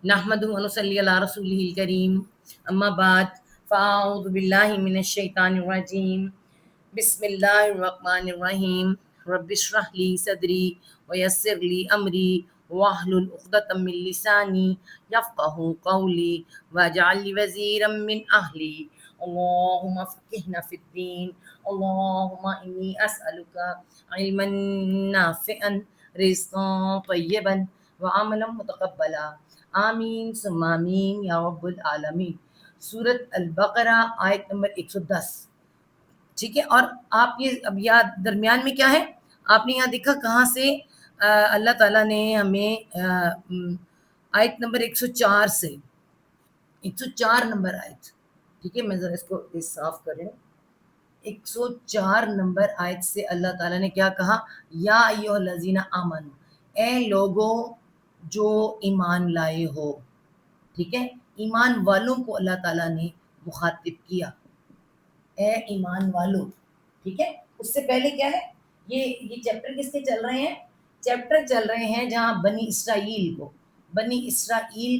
نحمد و نصلی علی رسولہ الکریم، اما بعد فاعوذ باللہ من الشیطان الرجیم، بسم اللہ الرحمن الرحیم، رب اشرح لی صدری ویسر لی امری واحلل عقدۃ من لسانی یفقہوا قولی واجعل لی وزیرا من اہلی اللہم فقہنا فی الدین اللہم انی اسألک علما نافعا رزقا طیبا وعملا متقبلا آمین ثم آمین یا رب العالمین۔ سورۃ البقرہ آیت نمبر 110، ٹھیک ہے۔ اور آپ یہ اب یاد درمیان میں کیا ہے، آپ نے یہاں دیکھا کہاں سے اللہ تعالیٰ نے ہمیں آیت نمبر 104 سے 104 نمبر آیت، ٹھیک ہے، میں ذرا اس کو صاف کر رہی ہوں۔ 104 نمبر آیت سے اللہ تعالیٰ نے کیا کہا، یا ایھا الذین آمنوا، اے لوگوں جو ایمان لائے ہو، ٹھیک ہے، ایمان والوں کو اللہ تعالیٰ نے مخاطب کیا، اے ایمان والو، ٹھیک ہے۔ اس سے پہلے کیا ہے، یہ چیپٹر کس کے چل رہے ہیں، چیپٹر چل رہے ہیں جہاں بنی اسرائیل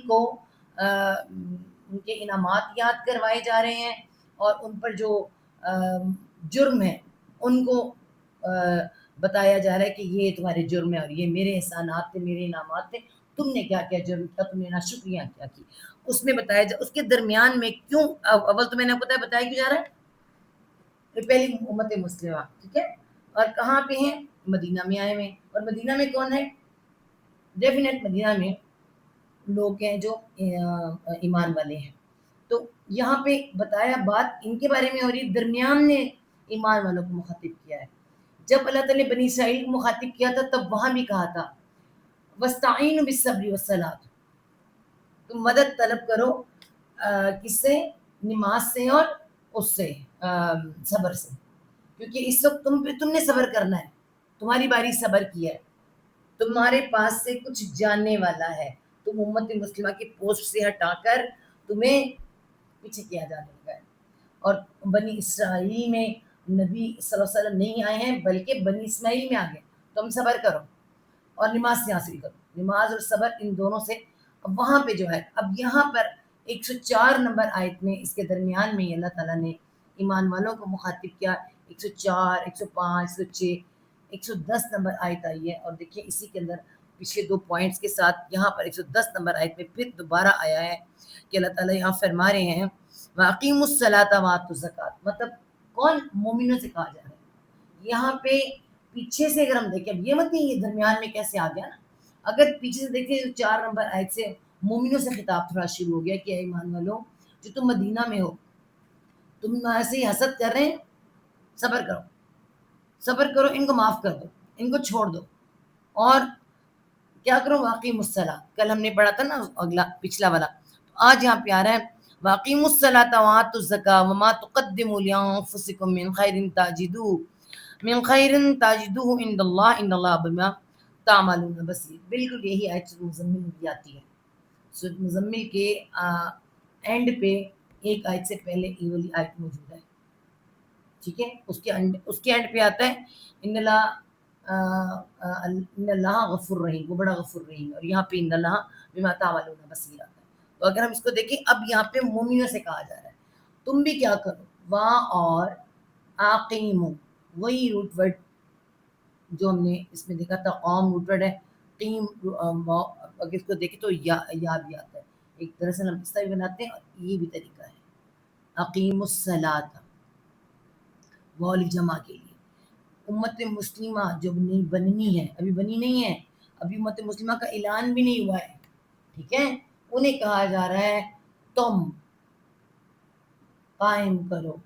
کو ان کے انعامات یاد کروائے جا رہے ہیں، اور ان پر جو جرم ہے ان کو بتایا جا رہا ہے کہ یہ تمہارے جرم ہے اور یہ میرے احسانات تھے، میرے انعامات تھے، تم نے کیا کیا جرم کیا، تم نے ناشکریاں کیا کی، اس میں بتایا جا، اس کے درمیان میں کیوں اول تو میں نے بتایا کیوں جا رہا ہے، یہ پہلی امت مسلمہ، ٹھیک ہے، اور کہاں پہ ہیں، مدینہ میں آئے ہوئے، اور مدینہ میں کون ہے، ڈیفینیٹ مدینہ میں لوگ ہیں جو ایمان والے ہیں، تو یہاں پہ بتایا بات ان کے بارے میں، اور یہ درمیان نے ایمان والوں کو مخاطب کیا ہے۔ جب اللہ تعالیٰ نے بنی اسرائیل کو مخاطب کیا تھا تب وہاں بھی کہا تھا وَاسْتَعِینُوا بِالصَّبْرِ وَالصَّلَاةِ، تم مدد طلب کرو کس سے، نماز سے اور اس سے صبر سے، کیونکہ اس وقت تم نے صبر کرنا ہے، تمہاری باری صبر کی ہے، تمہارے پاس سے کچھ جاننے والا ہے، تم امت مسلمہ کی پوسٹ سے ہٹا کر تمہیں پیچھے کیا جانے لگا ہے، اور بنی اسرائیل میں نبی صلی اللہ علیہ وسلم نہیں آئے ہیں بلکہ بنی اسماعیل میں آ گئے، تم صبر کرو اور نماز سے حاصل کرو، نماز اور صبر ان دونوں سے۔ اب وہاں پہ جو ہے، اب یہاں پر 104 نمبر آیت میں اس کے درمیان میں اللہ تعالیٰ نے ایمان والوں کو مخاطب کیا، 104 105 106 110 نمبر آیت آئی ہے، اور دیکھیں اسی کے اندر پچھلے 2 پوائنٹس کے ساتھ یہاں پر 110 نمبر آیت میں پھر دوبارہ آیا ہے کہ اللہ تعالیٰ یہاں فرما رہے ہیں وَأَقِیمُوا الصَّلَاةَ وَآتُوا الزَّکَاةَ، مطلب کون، مومنوں سے کہا جا رہا ہے یہاں پہ۔ پیچھے سے اگر ہم دیکھیں، اب یہ مت نہیں یہ درمیان میں کیسے آ گیا نا، اگر پیچھے سے دیکھیں 4 نمبر آیت سے مومنوں سے خطاب تھوڑا شروع ہو گیا کہ اے ایمان والو جو تم مدینہ میں ہو، تم ایسے ہی حسد کر رہے ہیں، صبر کرو، ان کو معاف کر دو، ان کو چھوڑ دو، اور کیا کرو، واقیموا الصلاۃ، کل ہم نے پڑھا تھا نا اگلا پچھلا والا، آج یہاں پہ آ رہا ہے واقیموا الصلاۃ وآتوا الزکاۃ وما تقدموا لانفسکم من خیر تجدوہ عند اللہ ان اللہ بما تعملون بصیر، بالکل یہی آیت سورۃ مزمل میں بھی آتی ہے۔ سورۃ مزمل کے اینڈ پہ ایک آیت سے پہلے یہ والی آیت موجود ہے، ٹھیک ہے، اس کے اینڈ پہ آتا ہے ان اللہ غفور رحیم، وہ بڑا غفور رحیم، اور یہاں پہ ان اللہ بما تعملون بصیر آتا ہے۔ تو اگر ہم اس کو دیکھیں، اب یہاں پہ مومنوں سے کہا جا رہا ہے تم بھی کیا کرو، وا اور آقیمو، وہی روٹ ورڈ جو ہم نے اس میں دیکھا تھا، قوم روٹ ورڈ ہے، قیم اگر اس کو دیکھیں تو یا بھی آتا ہے، ایک دراصل ہم اس طرح بھی بناتے ہیں اور یہ بھی طریقہ ہے، اقیم الصلاۃ والی جمع کے لیے۔ امت مسلمہ جو بننی ہے، ابھی بنی نہیں ہے، ابھی امت مسلمہ کا اعلان بھی نہیں ہوا ہے، ٹھیک ہے، انہیں کہا جا رہا ہے تم قائم کرو،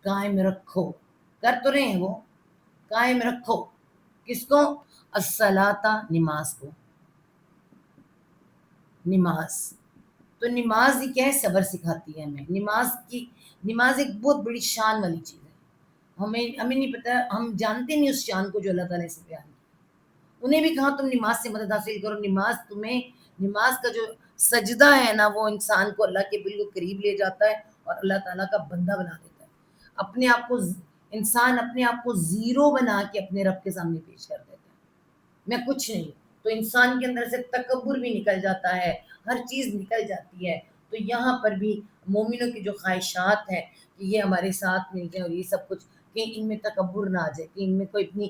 قائم رکھو، کر تو رہے ہیں وہ، قائم رکھو کس کو، الصلاۃ، نماز کو، نماز، تو نماز یہ کیا ہے، صبر سکھاتی ہے ہمیں، نماز ایک بہت بڑی شان والی چیز ہے، ہمیں نہیں پتہ، ہم جانتے نہیں اس شان کو جو اللہ تعالیٰ سے بیان کی۔ انہیں بھی کہا تم نماز سے مدد حاصل کرو، نماز کا جو سجدہ ہے نا، وہ انسان کو اللہ کے بالکل قریب لے جاتا ہے اور اللہ تعالیٰ کا بندہ بنا دیتا ہے، انسان اپنے آپ کو زیرو بنا کے اپنے رب کے سامنے پیش کر دیتا ہے، میں کچھ نہیں، تو انسان کے اندر سے تکبر بھی نکل جاتا ہے، ہر چیز نکل جاتی ہے. تو یہاں پر بھی مومنوں کی جو خواہشات ہیں کہ یہ ہمارے ساتھ مل جائے اور یہ سب کچھ، کہ ان میں تکبر نہ آ جائے، کہ ان میں کوئی اتنی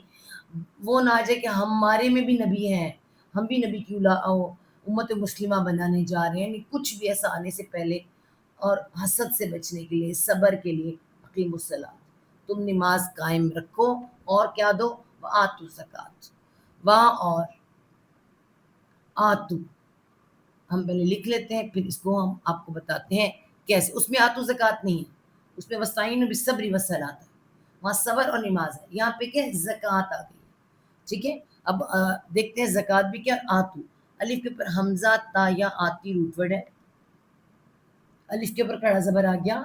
وہ نہ آ جائے کہ ہمارے میں بھی نبی ہیں، ہم بھی نبی کی امت مسلمہ بنانے جا رہے ہیں. یعنی کچھ بھی ایسا آنے سے پہلے، اور حسد سے بچنے کے لیے، صبر کے لیے، اقیم الصلاۃ، تم نماز قائم رکھو اور کیا دو، آتو زکات. وہاں اور آتو ہم پہلے لکھ لیتے ہیں، پھر اس کو ہم آپ کو بتاتے ہیں کیسے. اس میں آتو زکات نہیں ہے، اس میں وستعینوا بالصبر والصلاۃ ہے، وہاں صبر اور نماز ہے. یہاں پہ کیا زکات آ گئی. ٹھیک ہے. اب دیکھتے ہیں زکات بھی کیا. آتو، الف کے اوپر حمزہ تا یا آتی روٹ ورڈ ہے. الف کے اوپر کھڑا زبر آ گیا،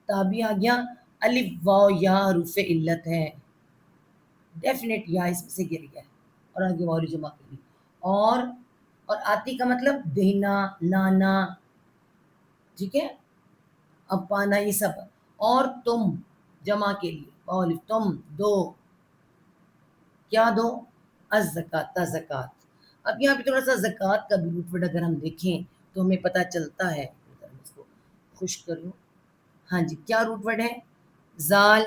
تا بھی آ گیا، الف واو یا حروف علت ہے، ڈیفینیٹ یا اس میں سے گر گیا ہے، اور آگے واو جمع کے لیے. اور آتی کا مطلب دینا، لانا. ٹھیک ہے. اب پانا یہ سب. اور تم جمع کے لیے، اور تم دو، کیا دو، الزکات، زکات. اب یہاں پہ تھوڑا سا زکات کا بھی روٹ ورڈ اگر ہم دیکھیں تو ہمیں پتہ چلتا ہے. اس کو خشک کر لوں. ہاں جی، کیا روٹ ورڈ ہے؟ زال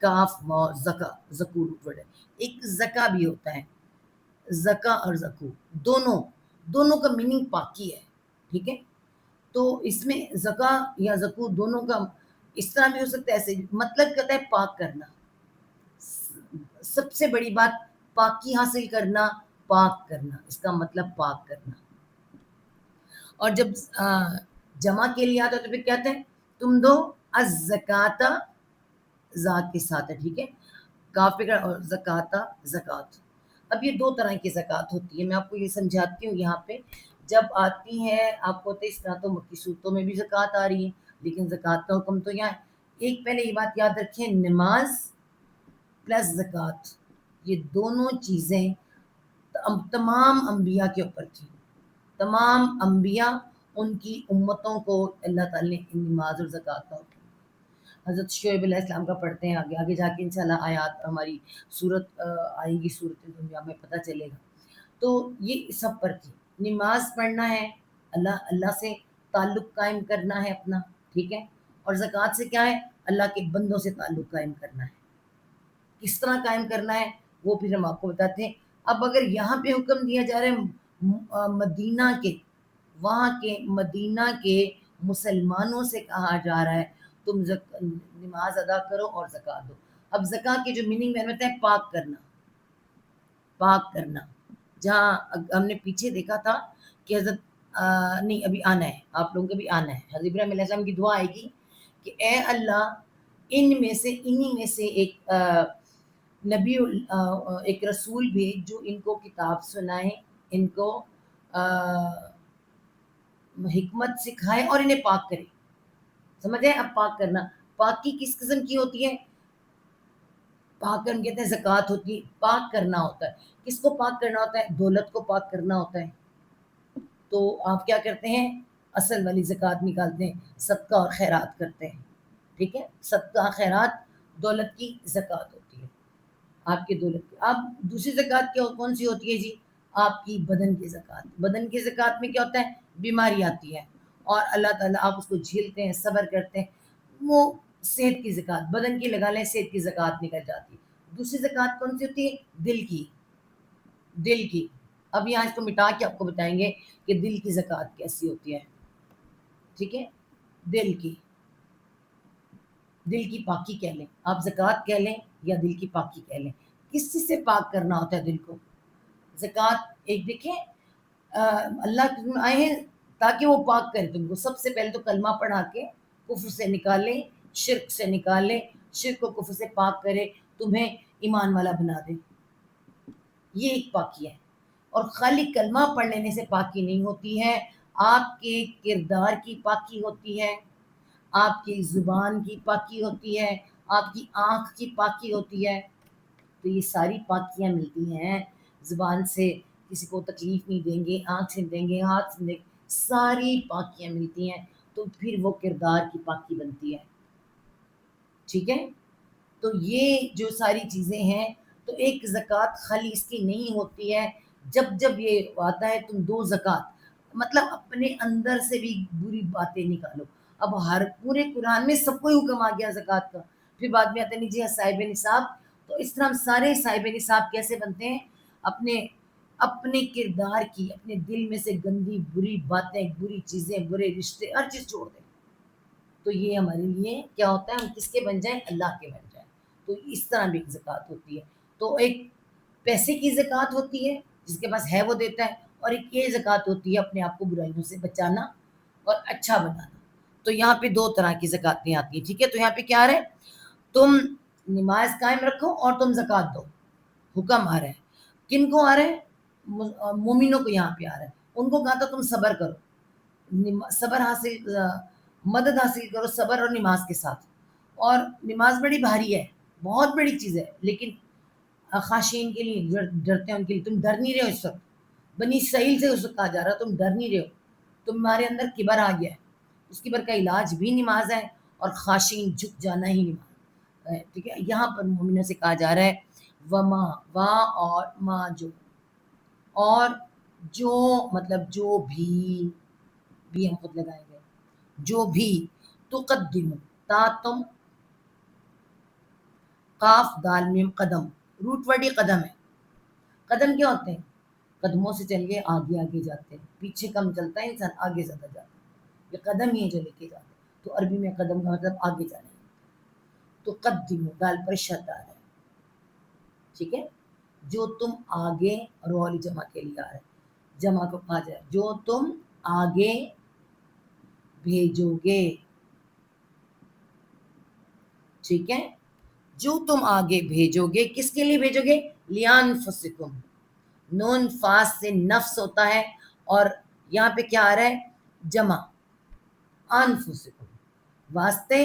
کاف و زکا، زکو روٹ ورڈ ہے. ایک زکا بھی ہوتا ہے، زکا اور زکو دونوں کا میننگ پاکی ہے. ٹھیک ہے. تو اس میں زکا یا زکو دونوں کا اس طرح بھی ہو سکتا ہے، ایسے مطلب کہتا ہے پاک کرنا. سب سے بڑی بات پاکی حاصل کرنا، پاک کرنا، اس کا مطلب پاک کرنا. اور جب جمع کے لیے آتا ہے تو پھر کہتے ہیں تم دو الزکاۃ، زا کے ساتھ ہے. ٹھیک ہے. کافی کا اور زکاتا، زکات. اب یہ دو طرح کی زکات ہوتی ہے. میں آپ کو یہ سمجھاتی ہوں. یہاں پہ جب آتی ہے آپ کو اس طرح تو مکی صورتوں میں بھی زکات آ رہی ہے، لیکن زکات کا حکم تو یہاں ہے. ایک پہلے یہ بات یاد رکھیں، نماز پلس زکات، یہ دونوں چیزیں تمام انبیاء کے اوپر تھی. تمام انبیاء، ان کی امتوں کو اللہ تعالی نے نماز اور زکات کا حکم. حضرت شعیب علیہ السلام کا پڑھتے ہیں، آگے جا کے انشاءاللہ آیات ہماری صورت آئے گی، صورت دنیا میں پتہ چلے گا. تو یہ سب پر تھی. نماز پڑھنا ہے، اللہ سے تعلق قائم کرنا ہے اپنا. ٹھیک ہے. اور زکات سے کیا ہے؟ اللہ کے بندوں سے تعلق قائم کرنا ہے. کس طرح قائم کرنا ہے وہ پھر ہم آپ کو بتاتے ہیں. اب اگر یہاں پہ حکم دیا جا رہا ہے مدینہ کے، وہاں کے مدینہ کے مسلمانوں سے کہا جا رہا ہے تم نماز ادا کرو اور زکات دو. اب زکات کی جو میننگ میں بتایا، پاک کرنا، پاک کرنا. جہاں ہم نے پیچھے دیکھا تھا کہ حضرت نہیں ابھی آنا ہے، آپ لوگوں کو بھی آنا ہے. حضرت ابراہیم علیہ السلام کی دعا آئے گی کہ اے اللہ، انہی میں سے ایک نبی، ایک رسول بھیج جو ان کو کتاب سنائے، ان کو حکمت سکھائے اور انہیں پاک کرے. سمجھ آئے؟ اب پاک کرنا، پاکی کس قسم کی ہوتی ہے؟ پاک کرنا کہتے ہیں زکات ہوتی ہے. پاک کرنا ہوتا ہے. کس کو پاک کرنا ہوتا ہے؟ دولت کو پاک کرنا ہوتا ہے. تو آپ کیا کرتے ہیں؟ اصل والی زکات نکالتے ہیں، صدقہ اور خیرات کرتے ہیں. ٹھیک ہے. صدقہ خیرات دولت کی زکات ہوتی ہے، آپ کی دولت کی. اب دوسری زکات کون سی ہوتی ہے جی؟ آپ کی بدن کی زکات. بدن کی زکات میں کیا ہوتا ہے؟ بیماری آتی ہے اور اللہ تعالیٰ آپ اس کو جھیلتے ہیں، صبر کرتے ہیں، وہ صحت کی زکات. بدن کی لگا لیں، صحت کی زکات نکل جاتی ہے. دوسری زکات کون سی ہوتی ہے؟ دل کی. دل کی. اب یہاں اس کو مٹا کے آپ کو بتائیں گے کہ دل کی زکات کیسی ہوتی ہے. ٹھیک ہے. دل کی، دل کی پاکی کہہ لیں آپ، زکات کہہ لیں یا دل کی پاکی کہہ لیں. کس چیز سے پاک کرنا ہوتا ہے دل کو؟ زکات ایک دیکھیں اللہ کے آئے ہیں تاکہ وہ پاک کرے تم کو. سب سے پہلے تو کلمہ پڑھا کے کفر سے نکالے، شرک سے نکالے، شرک و کفر سے پاک کرے، تمہیں ایمان والا بنا دے. یہ ایک پاکی ہے. اور خالی کلمہ پڑھ لینے سے پاکی نہیں ہوتی ہے، آپ کے کردار کی پاکی ہوتی ہے، آپ کی زبان کی پاکی ہوتی ہے، آپ کی آنکھ کی پاکی ہوتی ہے. تو یہ ساری پاکیاں ملتی ہیں. زبان سے کسی کو تکلیف نہیں دیں گے، آنکھ سے دیں گے، ہاتھ سے دیں گے، ساری پاکیاں ملتی ہیں. تو پھر وہ کردار کی پاکی بنتی ہے. ٹھیک ہے. تو یہ جو ساری چیزیں ہیں، تو ایک زکوٰۃ خالی اس کی نہیں ہوتی ہے جب جب یہ آتا ہے تم دو زکوٰۃ، مطلب اپنے اندر سے بھی بری باتیں نکالو. اب ہر پورے قرآن میں سب کو ہی حکم آ گیا زکوٰۃ کا. پھر بعد میں آتے ہیں جی صاحب نصاب. تو اس طرح ہم سارے صاحب نصاب کیسے بنتے ہیں؟ اپنے کردار کی، اپنے دل میں سے گندی بری باتیں، بری چیزیں، برے رشتے، ہر چیز چھوڑ دیں. تو یہ ہمارے لیے کیا ہوتا ہے؟ ہم کس کے بن جائیں؟ اللہ کے بن جائیں. تو اس طرح بھی ایک زکوٰۃ ہوتی ہے. تو ایک پیسے کی زکوٰۃ ہوتی ہے، جس کے پاس ہے وہ دیتا ہے، اور ایک یہ زکوٰۃ ہوتی ہے اپنے آپ کو برائیوں سے بچانا اور اچھا بنانا. تو یہاں پہ دو طرح کی زکوٰتیں آتی ہیں. ٹھیک ہے، تو یہاں پہ کیا آ رہا ہے؟ تم نماز قائم رکھو اور تم زکوٰۃ دو. حکم آ رہا ہے. کن کو آ رہا ہے؟ مومنوں کو یہاں پہ آ رہا ہے. ان کو کہا تھا تم صبر کرو، صبر حاصل، مدد حاصل کرو صبر اور نماز کے ساتھ. اور نماز بڑی بھاری ہے، بہت بڑی چیز ہے، لیکن خاشعین کے لیے، ڈرتے ہیں ان کے لیے. تم ڈر نہیں رہے ہو اس وقت. بنی اسرائیل سے اس وقت کہا جا رہا تم ڈر نہیں رہے ہو، تمہارے اندر کبر آ گیا ہے. اس کبر کا علاج بھی نماز ہے، اور خاشعین جھک جانا ہی نماز ہے. ٹھیک ہے، یہاں پر مومنوں سے کہا جا رہا ہے وما، وا اور ما، جو، اور جو مطلب جو بھی ہم خود لگائیں گے، جو بھی تقدم، تا تم، قاف دال میم قدم، روٹ ورڈ یہ قدم ہے. قدم کیا ہوتے ہیں؟ قدموں سے چل کے آگے آگے جاتے ہیں. پیچھے کم چلتا ہے انسان، آگے زیادہ جاتا ہے. یہ قدم ہی ہے جو لے کے جاتے ہیں. تو عربی میں قدم کا مطلب آگے جانا ہے. تو قدم دال پر شد آ رہا ہے. ٹھیک ہے، جو تم آگے، اور والی جمع کے لیے آ رہا ہے. جمع کو کہا جائے جو تم آگے بھیجو گے. ٹھیک ہے، جو تم آگے بھیجو گے، کس کے لیے بھیجو گے؟ لِأَنفُسِکُم. نون فاس سے نفس ہوتا ہے، اور یہاں پہ کیا آ رہا ہے؟ جمع. انفسکم، واسطے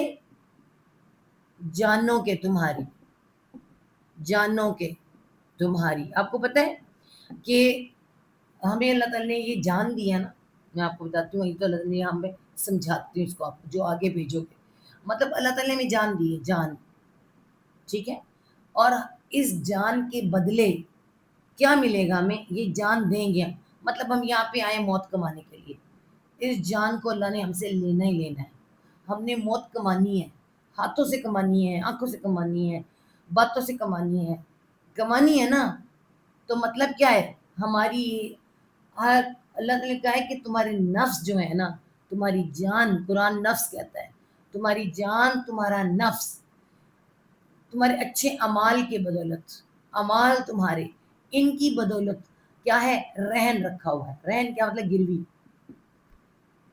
جانوں کے تمہاری، جانوں کے تمہاری. آپ کو پتہ ہے کہ ہمیں اللہ تعالیٰ نے یہ جان دیا نا. میں آپ کو بتاتی ہوں، یہ تو اللہ تعالیٰ نے ہمیں سمجھاتی ہوں اس کو، آپ جو آگے بھیجو گے، مطلب اللہ تعالیٰ نے ہمیں جان دی ہے، جان. ٹھیک ہے، اور اس جان کے بدلے کیا ملے گا ہمیں؟ یہ جان دیں گے. مطلب ہم یہاں پہ آئے موت کمانے کے لیے. اس جان کو اللہ نے ہم سے لینا ہی لینا ہے. ہم نے موت کمانی ہے، ہاتھوں سے کمانی ہے، آنکھوں سے کمانی ہے، باتوں سے کمانی ہے. کمانی ہے نا. تو مطلب کیا ہے؟ ہماری اللہ تعالیٰ نے کہا ہے کہ تمہارے نفس جو ہے نا، تمہاری جان، قرآن نفس کہتا ہے، تمہاری جان، تمہارا نفس، تمہارے اچھے اعمال کے بدولت، اعمال تمہارے، ان کی بدولت کیا ہے؟ رہن رکھا ہوا ہے. رہن کیا مطلب؟ گروی.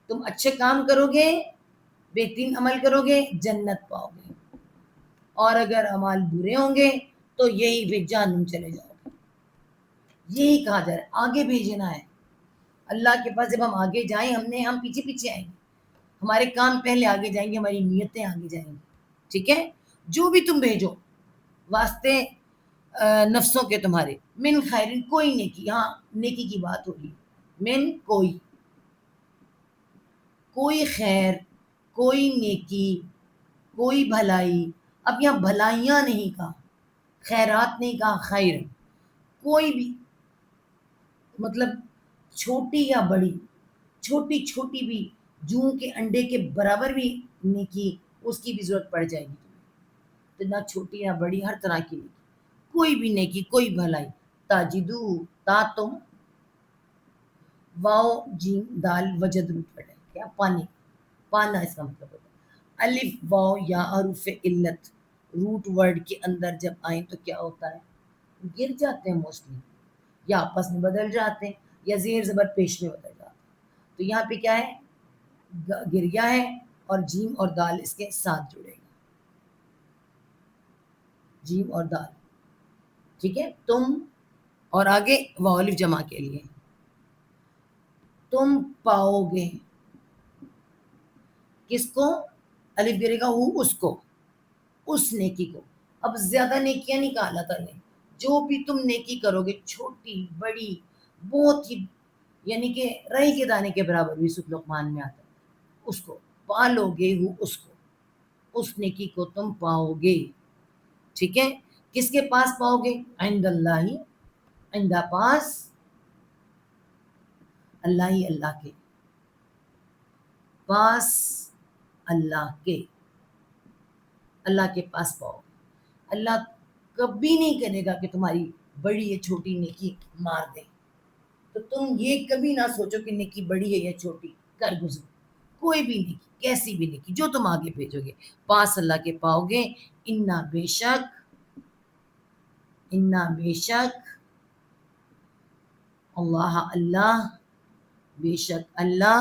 تم اچھے کام کرو گے، بہترین عمل کرو گے، جنت پاؤ گے. اور اگر اعمال برے ہوں گے تو یہی پہ جہنم چلے جاؤ گے. یہی کہا جا رہا ہے آگے بھیجنا ہے. اللہ کے پاس جب ہم آگے جائیں، ہم پیچھے پیچھے آئیں گے. ہمارے کام پہلے آگے جائیں گے، ہماری نیتیں آگے جائیں گی. ٹھیک ہے، جو بھی تم بھیجو واسطے نفسوں کے تمہارے. من خیر، کوئی نیکی، ہاں نیکی کی بات ہو رہی ہے. من کوئی خیر، کوئی نیکی، کوئی بھلائی. اب یہاں بھلائیاں نہیں کہا، خیرات نہیں کہا، خیر. کوئی بھی، مطلب چھوٹی یا بڑی، چھوٹی چھوٹی بھی، جوں کے انڈے کے برابر بھی نیکی، اس کی بھی ضرورت پڑ جائے گی تمہیں. تو نہ چھوٹی یا بڑی، ہر طرح کی نیکی، کوئی بھی نیکی، کوئی بھلائی. تاجدو، تا تم، واؤ جیم دال وجد روٹ پڑ ہے. کیا؟ پانی، پانا اس کا مطلب ہوتا ہے. الف واؤ یا حروف علت روٹ ورڈ کے اندر جب آئیں تو کیا ہوتا ہے؟ گر جاتے ہیں موسٹلی، یا آپس میں بدل جاتے ہیں، یا زیر زبر پیش میں بدل جاتے ہیں. تو یہاں پہ کیا ہے؟ گر گیا ہے، اور جیم اور دال اس کے ساتھ جڑے گا. جیم اور دال. ٹھیک ہے، تم، اور آگے واو الف جمع کے لیے. تم پاؤ گے کس کو؟ الف گرے گا ہو، اس کو، اس نیکی کو. اب زیادہ نیکیاں نہیں کہا اللہ تعالیٰ نے. جو بھی تم نیکی کرو گے، چھوٹی بڑی، بہت ہی، یعنی کہ رائی کے دانے کے برابر بھی سورۃ لقمان میں آتا ہے، اس کو پالو گے ہو، اس کو، اس نیکی کو تم پاؤ گے. ٹھیک ہے، کس کے پاس پاؤ گے؟ عند اللہ، عندہ پاس، اللہ ہی اللہ کے پاس، اللہ کے پاس پاؤ. اللہ کبھی نہیں کرے گا کہ تمہاری بڑی یا چھوٹی نیکی مار دے. تو تم یہ کبھی نہ سوچو کہ نیکی بڑی ہے یا چھوٹی، کر گزرو. کوئی بھی نیکی، کیسی بھی نیکی جو تم آگے بھیجو گے پاس اللہ کے پاؤ گے. انا بے شک اللہ اللہ، بے شک اللہ،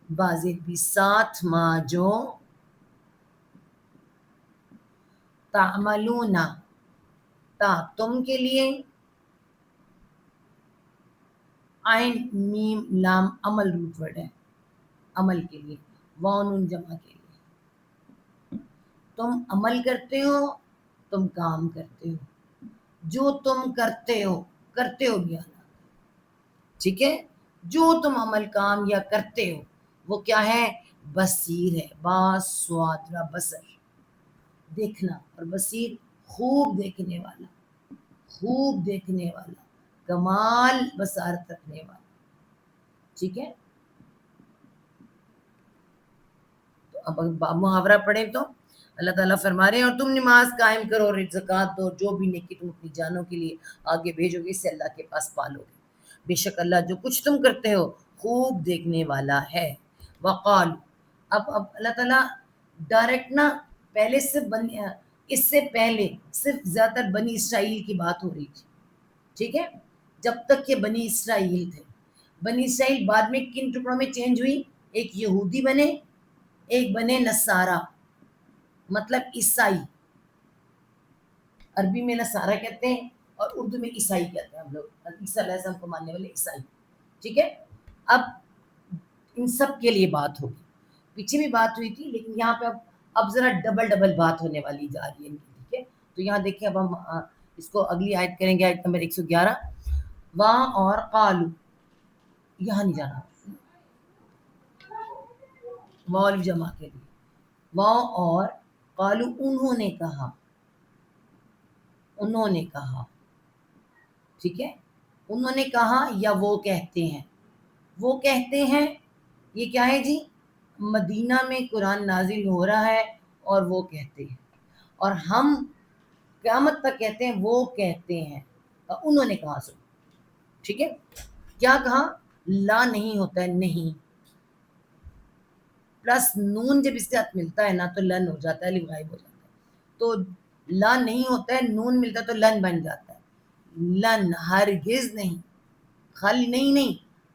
بازد بھی ساتھ ما جو تعملون تا تم کے لیے، عین میم لام عمل روٹ ورڈ ہے، عمل کے لیے، واو نون جمع کے لیے. تم عمل کرتے ہو، تم کام کرتے ہو، جو تم کرتے ہو بھی اللہ. ٹھیک ہے، جو تم عمل کام یا کرتے ہو وہ کیا ہے؟ بصیر ہے. باس سواد را بصر، دیکھنا، اور بصیر خوب دیکھنے والا، خوب دیکھنے والا، کمال بصارت رکھنے والا. ٹھیک ہے، تو اب محاورہ پڑھیں تو اللہ تعالیٰ فرما رہے ہیں اور تم نماز قائم کرو اور زکوٰۃ دو، جو بھی نیکی تم اپنی جانوں کے لیے آگے بھیجو گے اس سے اللہ کے پاس پالو گے. بے شک اللہ جو کچھ تم کرتے ہو خوب دیکھنے والا ہے. وقال، اب اللہ تعالیٰ ڈائریکٹ نا، پہلے سے اس سے پہلے صرف زیادہ تر بنی اسرائیل کی بات ہو رہی تھی. ٹھیک ہے، جب تک کہ بنی اسرائیل تھے. بنی اسرائیل بعد میں کن ٹکڑوں میں چینج ہوئی؟ ایک یہودی بنے، ایک بنے نصارہ، مطلب عیسائی. عربی میں نصارہ کہتے ہیں اور اردو میں عیسائی کہتے ہیں ہم لوگ، عیسیٰ علیہ السلام کو ماننے والے عیسائی. ٹھیک ہے، اب ان سب کے لیے بات ہوگی. پیچھے بھی بات ہوئی تھی لیکن یہاں پہ اب ذرا ڈبل بات ہونے والی جا رہی ہے ان کی. ٹھیک ہے، تو یہاں دیکھیں اب ہم اس کو اگلی آیت کریں گے، آیت نمبر 111. وہاں اور قالو، یہاں نہیں جانا، واو جمع کے لیے، واو اور قالو انہوں نے کہا، انہوں نے کہا. ٹھیک ہے، انہوں نے کہا یا وہ کہتے ہیں. وہ کہتے ہیں یہ کیا ہے جی؟ مدینہ میں قرآن نازل ہو رہا ہے اور وہ کہتے ہیں، اور ہم قیامت تک کہتے ہیں وہ کہتے ہیں. انہوں نے کہا سن. ٹھیک ہے، کیا کہا؟ لا نہیں ہوتا ہے نہیں، پلس نون جب اس کے ساتھ ملتا ہے نا تو لن ہو جاتا ہے، الف غائب ہو جاتا ہے. تو لا نہیں ہوتا ہے، نون ملتا ہے تو لن بن جاتا ہے. لن ہرگز نہیں، خالی نہیں،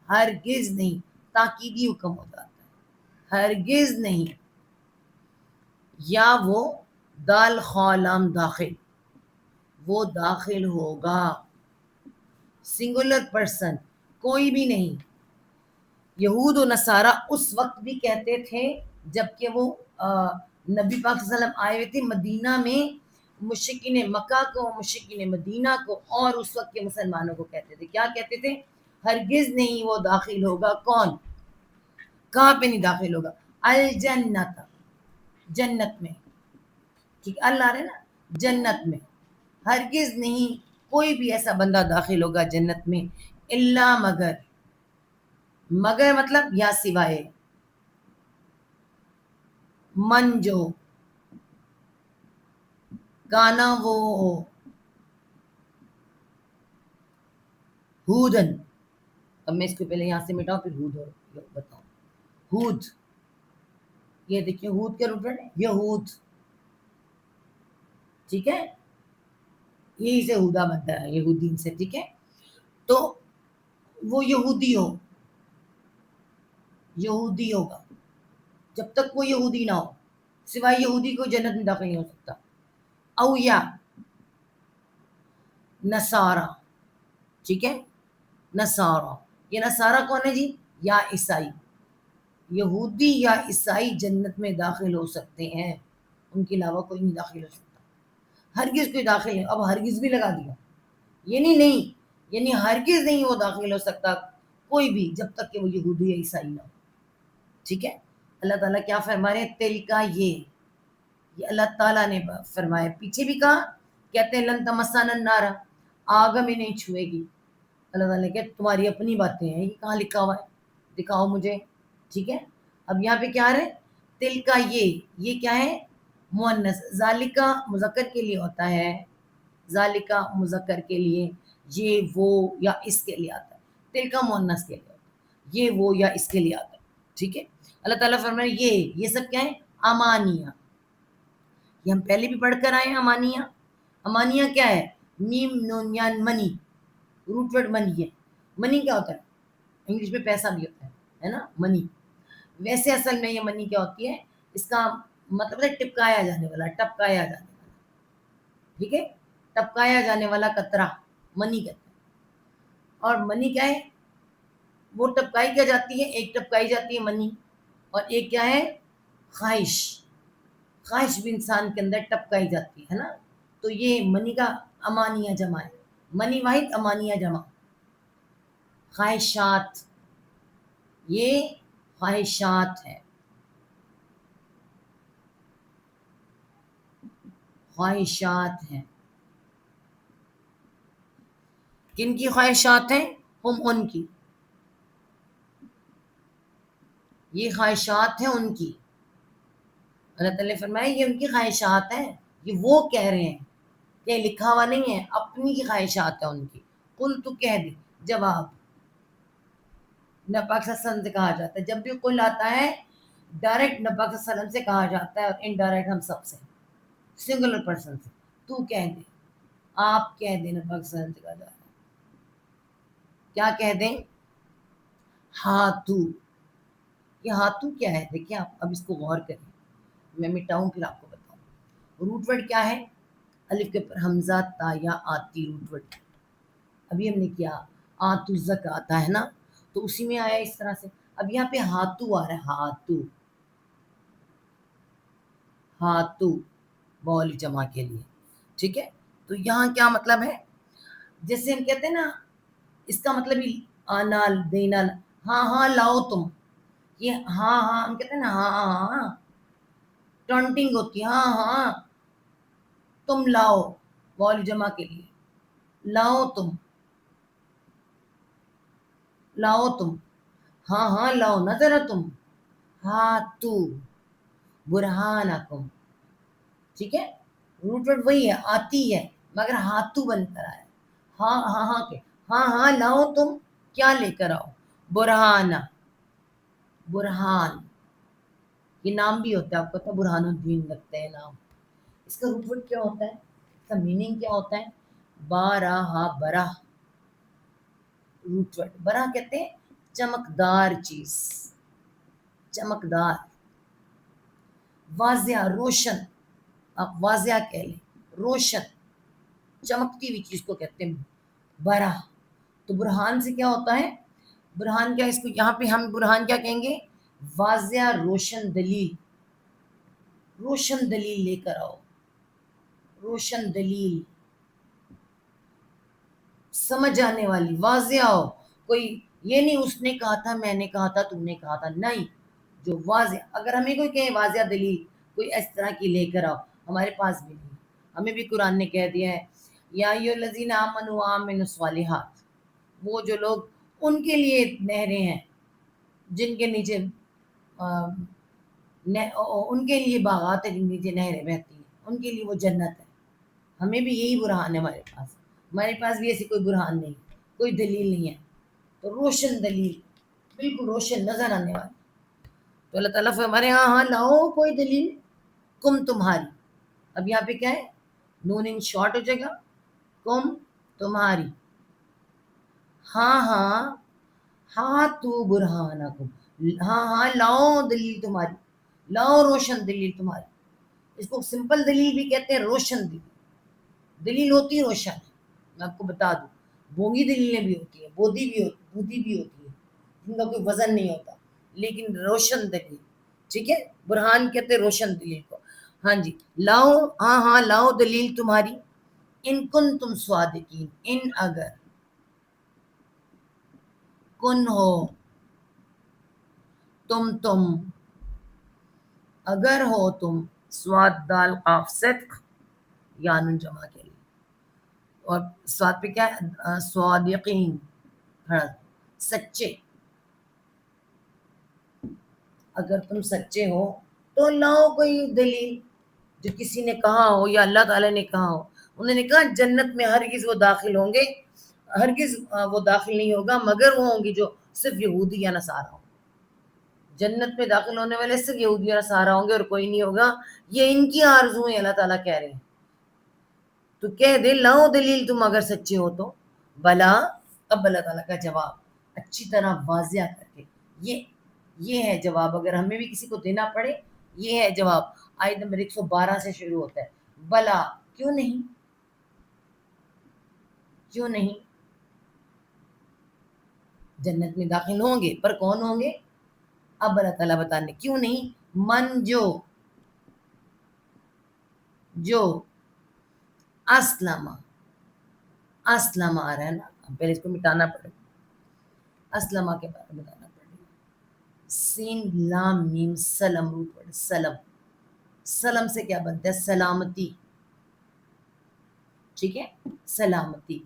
ہرگز نہیں، تاکیدی حکم ہو جاتا ہے، ہرگز نہیں. یا وہ دال خالام داخل، وہ داخل ہوگا، سنگولر پرسن، کوئی بھی نہیں. یہود و نصارہ اس وقت بھی کہتے تھے جب کہ وہ نبی پاک صلی اللہ علیہ وسلم آئے ہوئے تھے مدینہ میں، مشرکین مکہ کو، مشرکین مدینہ کو، اور اس وقت کے مسلمانوں کو کہتے تھے. کیا کہتے تھے؟ ہرگز نہیں وہ داخل ہوگا. کون؟ کہاں پہ نہیں داخل ہوگا؟ الجنت، جنت میں. ٹھیک، اللہ رہے نا، جنت میں ہرگز نہیں کوئی بھی ایسا بندہ داخل ہوگا جنت میں، الا مگر مطلب یا سوائے، من جو کانا وہ ہودن. اب میں اس کو پہلے یہاں سے مٹاؤں پھر ہود بتاؤں. ہود، یہ دیکھیے ہود کے روٹ ہے یہود. ٹھیک ہے، یہی سے ہدا بنتا ہے، یہودین سے. ٹھیک ہے، تو وہ یہودی ہوگا. جب تک وہ یہودی نہ ہو، سوائے یہودی کو جنت میں داخل نہیں ہو سکتا. او یا نصارہ. ٹھیک ہے، نصارہ، یہ نصارہ کون ہے جی؟ یا عیسائی. یہودی یا عیسائی جنت میں داخل ہو سکتے ہیں، ان کے علاوہ کوئی نہیں داخل ہو سکتا. ہرگز کوئی داخل نہیں. اب ہرگز بھی لگا دیا، نہیں، یعنی ہرگز نہیں وہ داخل ہو سکتا کوئی بھی جب تک کہ وہ یہودی یا عیسائی نہ ہو. ٹھیک ہے، اللہ تعالیٰ کیا فرما رہے ہیں؟ تل کا یہ اللہ تعالیٰ نے فرمایا. پیچھے بھی کہا، کہتے ہیں لن تمسنا النار، آگ ہمیں نہیں چھوئے گی. اللہ تعالیٰ کہ تمہاری اپنی باتیں ہیں، یہ کہاں لکھا ہوا ہے، دکھاؤ مجھے. ٹھیک ہے. اب یہاں پہ کیا آ رہا ہے؟ تل کا یہ کیا ہے؟ مؤنث. ذالکا مذکر کے لیے ہوتا ہے، ذالکا مذکر کے لیے، یہ وہ یا اس کے لیے آتا ہے. تل کا مؤنث کے لیے ہوتا ہے، یہ وہ یا اس کے لیے آتا ہے. ٹھیک ہے. اللہ تعالیٰ فرمائے یہ سب کیا ہے؟ امانیہ. یہ ہم پہلے بھی پڑھ کر آئے ہیں. امانیہ، امانیہ کیا ہے؟ میم نون یان منی، روٹ ورڈ منی ہے. منی کیا ہوتا ہے؟ انگلش میں پیسہ بھی ہوتا ہے نا، منی. ویسے اصل میں یہ منی کیا ہوتی ہے؟ اس کا مطلب ہے ٹپکایا جانے والا، ٹپکایا جانے والا. ٹھیک ہے. ٹپکایا جانے والا قطرہ منی کہتے ہیں. اور منی کیا ہے؟ وہ ٹپکائی کیا جاتی ہے؟ ایک ٹپکائی جاتی ہے منی، اور ایک کیا ہے؟ خواہش. خواہش بھی انسان کے اندر ٹپکائی جاتی ہے نا. تو یہ منی کا امانیہ جمع ہے. منی واحد، امانیہ جمع. خواہشات، یہ خواہشات ہے. خواہشات ہیں. کن کی خواہشات ہیں؟ ہم ان کی. یہ خواہشات ہیں ان کی. اللہ تعالیٰ نے فرمایا یہ ان کی خواہشات ہیں. یہ وہ کہہ رہے ہیں کہ لکھا ہوا نہیں ہے، اپنی کی خواہشات ہیں ان کی. قل تو کہہ دے. جواب نبی پاک صلی اللہ علیہ وسلم سے کہا جاتا ہے. جب بھی قل آتا ہے ڈائریکٹ نبی پاک صلی اللہ علیہ وسلم سے کہا جاتا ہے، اور انڈائریکٹ ہم سب سے، سنگولر پرسن سے. تو کہہ دے، آپ کہہ دیں. نبی پاک صلی اللہ علیہ وسلم سے کہا جاتا ہے کیا کہہ دیں؟ ہاتھو. یہ ہاتھو کیا ہے؟ دیکھیں آپ اب اس کو غور کریں. میں مٹاؤں پھر آپ کو بتاؤں. روٹ ورڈ کیا ہے؟ الف کے پر حمزہ تا یا آتی. روٹ ورڈ ابھی ہم نے کیا آتو زک آتا ہے نا، تو اسی میں آیا اس طرح سے. اب یہاں پہ ہاتھو آ رہا ہے. ہاتھو، ہاتھو بول جمع کے لیے. ٹھیک ہے. تو یہاں کیا مطلب ہے؟ جیسے ہم کہتے ہیں نا، اس کا مطلب ہی آنا دینا. ہاں ہاں لاؤ تم. یہ ہاں ہاں ہم کہتے ہیں نا، ہاں ہاں ہاں ٹونٹنگ ہوتی ہے. ہاں ہاں تم لاؤ، بول جمع کے لیے. لاؤ تم، لاؤ تم. ہاں ہاں لاؤ نا ذرا تم. ہاتھو برہانکم. ٹھیک ہے. روٹ ورڈ وہی ہے، آتی ہے، مگر ہاتھو بن کر آیا. ہاں ہاں ہاں کے ہاں ہاں لاؤ تم. کیا لے کر آؤ؟ برہانہ. برہان یہ نام بھی ہوتا ہے، آپ کو پتا برہان الدین لگتا ہے نام. اس کا روٹ ورڈ کیا ہوتا ہے؟ اس کا میننگ کیا ہوتا ہے؟ بارہ برہ. روٹ ورڈ برہ کہتے ہیں چمکدار چیز، چمکدار، واضح، روشن. آپ واضح کہہ لیں، روشن، چمکتی ہوئی چیز کو کہتے ہیں برہ. تو برہان سے کیا ہوتا ہے؟ برہان کیا، اس کو یہاں پہ ہم برہان کیا کہیں گے؟ واضح روشن دلیل. روشن دلیل لے کر آؤ. روشن دلیل سمجھ آنے والی، واضح ہو. کوئی یہ نہیں اس نے کہا تھا، میں نے کہا تھا، تم نے کہا تھا، نہیں. جو واضح، اگر ہمیں کوئی کہے واضح دلیل کوئی اس طرح کی لے کر آؤ، ہمارے پاس بھی نہیں. ہمیں بھی قرآن نے کہہ دیا ہے یا ایھا الذین آمنوا وعملوا الصالحات. وہ جو لوگ، ان کے لیے نہریں ہیں جن کے نیچے ان کے لیے باغات ہے جن کے نیچے نہریں بہتی ہیں، ان کے لیے وہ جنت ہے. ہمیں بھی یہی برہان ہے ہمارے پاس بھی ایسی کوئی برہان نہیں، کوئی دلیل نہیں ہے. تو روشن دلیل، بالکل روشن نظر آنے والی. تو اللہ تعالیٰ ہمارے ہاں ہاں لاؤ کوئی دلیل. کم تمہاری. اب یہاں پہ کیا ہے؟ نون ان شارٹ ہو جائے گا. کم تمہاری. ہاں ہاں ہاں تو برہانکم. ہاں ہاں لاؤ دلیل تمہاری، لاؤ روشن دلیل تمہاری. اس کو سمپل دلیل بھی کہتے ہیں، روشن دلیل. دلیل ہوتی ہے روشن. میں آپ کو بتا دوں، بونگی دلیلیں بھی ہوتی ہیں، بودھی بھی ہوتی ہے، جن کا کوئی وزن نہیں ہوتا، لیکن روشن دلیل. ٹھیک ہے. برہان کہتے ہیں روشن دلیل کو. ہاں جی لاؤ، ہاں ہاں لاؤ دلیل تمہاری. ان کن تم صادقین. ان اگر، کن ہو، تم اگر ہو تم. سواد دال قاف صدق یا نون جمع کے لیے. اور سواد پہ کیا ہے؟ صادقین. ہاں سچے، اگر تم سچے ہو تو لاؤ کوئی دلیل جو کسی نے کہا ہو یا اللہ تعالیٰ نے کہا ہو. انہوں نے کہا جنت میں ہرگز وہ داخل ہوں گے، ہرگز وہ داخل نہیں ہوگا مگر وہ ہوں گی جو صرف یہودی یا نصارہ ہوں. جنت میں داخل ہونے والے صرف یہودی یا نصارہ ہوں گے اور کوئی نہیں ہوگا. یہ ان کی آرزو ہیں، اللہ تعالیٰ کہہ رہے ہیں. تو کہہ دے لاؤ دلیل تم اگر سچے ہو تو. بلا، اب اللہ تعالیٰ کا جواب اچھی طرح واضح کر کے، یہ ہے جواب. اگر ہمیں بھی کسی کو دینا پڑے یہ ہے جواب. آیت نمبر 112 سے شروع ہوتا ہے. بلا، کیوں نہیں، کیوں نہیں، جنت میں داخل ہوں گے پر کون ہوں گے؟ اب اللہ تعالیٰ بتانے کیوں نہیں. من جو اسلم آ رہا ہے نا، پہلے اس کو مٹانا پڑے گا. اسلم کے بارے میں بتانا پڑے گا. سین لام میم سلم، روٹ ورڈ سلم. سلم سے کیا بنتا ہے؟ سلامتی. ٹھیک ہے، سلامتی.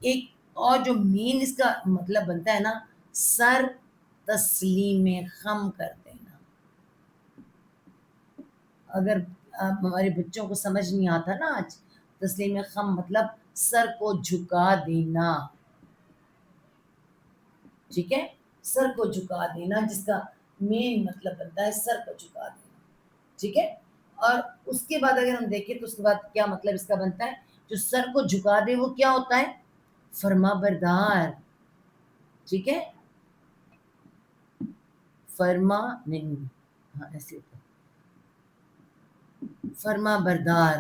ایک اور جو مین اس کا مطلب بنتا ہے نا، سر تسلیم خم کر دینا. اگر ہمارے بچوں کو سمجھ نہیں آتا نا آج، تسلیم خم مطلب سر کو جھکا دینا. ٹھیک ہے، سر کو جھکا دینا، جس کا مین مطلب بنتا ہے سر کو جھکا دینا. ٹھیک ہے، اور اس کے بعد اگر ہم دیکھیں تو اس کے بعد کیا مطلب اس کا بنتا ہے؟ جو سر کو جھکا دے وہ کیا ہوتا ہے؟ فرما بردار. ٹھیک ہے، فرما نہیں، ہاں ایسے ہوتا ہے فرما بردار.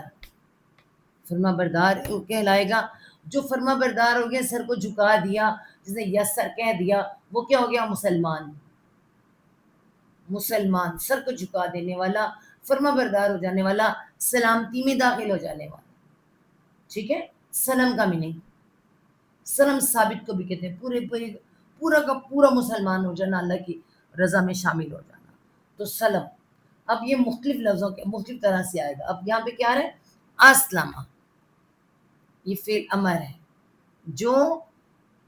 فرما بردار وہ کہلائے گا جو فرما بردار ہو گیا، سر کو جھکا دیا، جس نے یس سر کہہ دیا، وہ کیا ہو گیا؟ مسلمان. مسلمان، سر کو جھکا دینے والا، فرما بردار ہو جانے والا، سلامتی میں داخل ہو جانے والا. ٹھیک ہے، سلم کا میننگ، سلم ثابت کو بھی کہتے ہیں پورا کا پورا مسلمان ہو جانا، اللہ کی رضا میں شامل ہو جانا. تو سلم. اب یہ مختلف لفظوں کے مختلف طرح سے آئے گا. اب یہاں پہ کیا ہے؟ اسلم، یہ فعل امر ہے. جو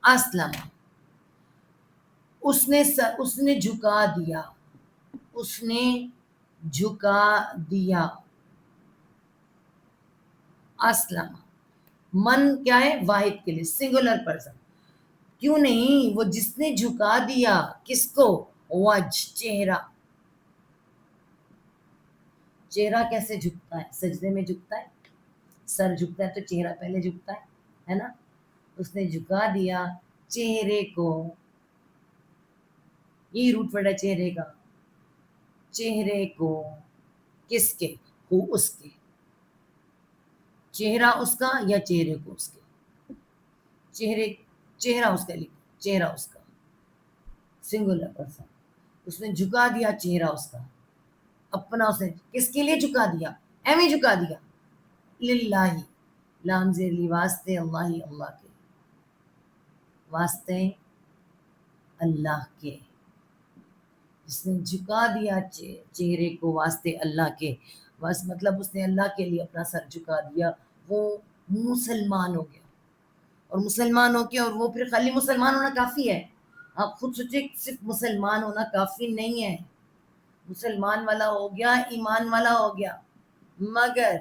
اسلم، اس نے جھکا دیا، اس نے جھکا دیا. اسلم. من کیا ہے؟ واحد کے لیے، سنگولر پرسن. کیوں نہیں، وہ جس نے جھکا دیا، کس کو؟ وجھ، چہرہ. چہرہ کیسے جھکتا ہے؟ سجدے میں جھکتا ہے. سر جھکتا ہے تو چہرہ پہلے جھکتا ہے نا. اس نے جھکا دیا چہرے کو. یہ روٹ ورڈ ہے چہرے کا. چہرے کو کس کے؟ ہو، اس کے. چہرہ اس کا یا چہرے کو اس کے؟ چہرہ اس کا لکھو، چہرہ اس کا، سنگولر پرسن. اس نے جھکا دیا چہرہ اس کا اپنا. اس نے کس کے لیے جھکا دیا؟ ایویں جھکا دیا. للہ، لام زیر لی، واسطے اللہ، اللہ کے، واسطے اللہ کے. اس نے جھکا دیا چہرے کو واسطے اللہ کے. بس مطلب اس نے اللہ کے لیے اپنا سر جھکا دیا، وہ مسلمان ہو گیا. اور مسلمان ہو کے، اور وہ پھر خالی مسلمان ہونا کافی ہے؟ آپ خود سوچیں، صرف مسلمان ہونا کافی نہیں ہے. مسلمان والا ہو گیا، ایمان والا ہو گیا، مگر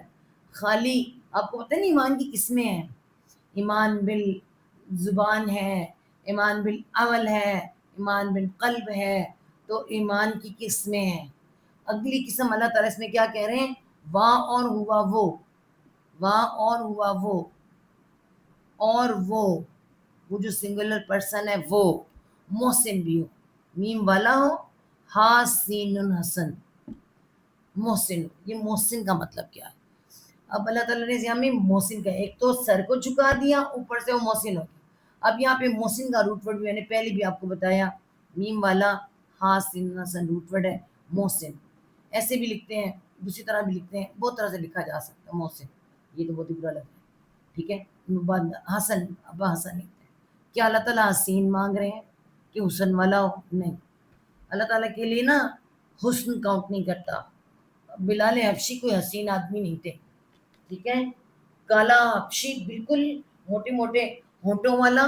خالی آپ کو پتہ نہیں ایمان کی قسمیں ہیں. ایمان بالزبان ہے، ایمان بالعمل ہے، ایمان بالقلب ہے. تو ایمان کی قسمیں ہیں. اگلی قسم اللہ تعالیٰ اس میں کیا کہہ رہے ہیں؟ واہ اور ہوا وہ، واہ اور ہوا وہ، اور وہ جو سنگولر پرسن ہے وہ محسن بھی ہو، میم والا ہو، حسین حسن، محسن. یہ محسن کا مطلب کیا ہے؟ اب اللہ تعالیٰ نے یہاں میں محسن کا، ایک تو سر کو جھکا دیا، اوپر سے وہ محسن ہو گیا. اب یہاں پہ محسن کا روٹ ورڈ بھی میں نے پہلے بھی آپ کو بتایا، میم والا حسین حسن روٹ ورڈ ہے محسن. ایسے بھی لکھتے ہیں، دوسری طرح بھی لکھتے ہیں، بہت طرح سے لکھا جا سکتا ہے محسن. یہ تو بہت ہی برا لگتا ہے. ٹھیک ہے، حسن، اب حسن لکھتے ہیں. کیا اللہ تعالیٰ حسین مانگ رہے ہیں کہ حسن والا ہو؟ نہیں. اللہ تعالیٰ کے لیے نا حسن کاؤنٹ نہیں کرتا. بلال حبشی کوئی حسین آدمی نہیں تھے. ٹھیک ہے، کالا حبشی بالکل موٹے موٹے ہونٹوں والا،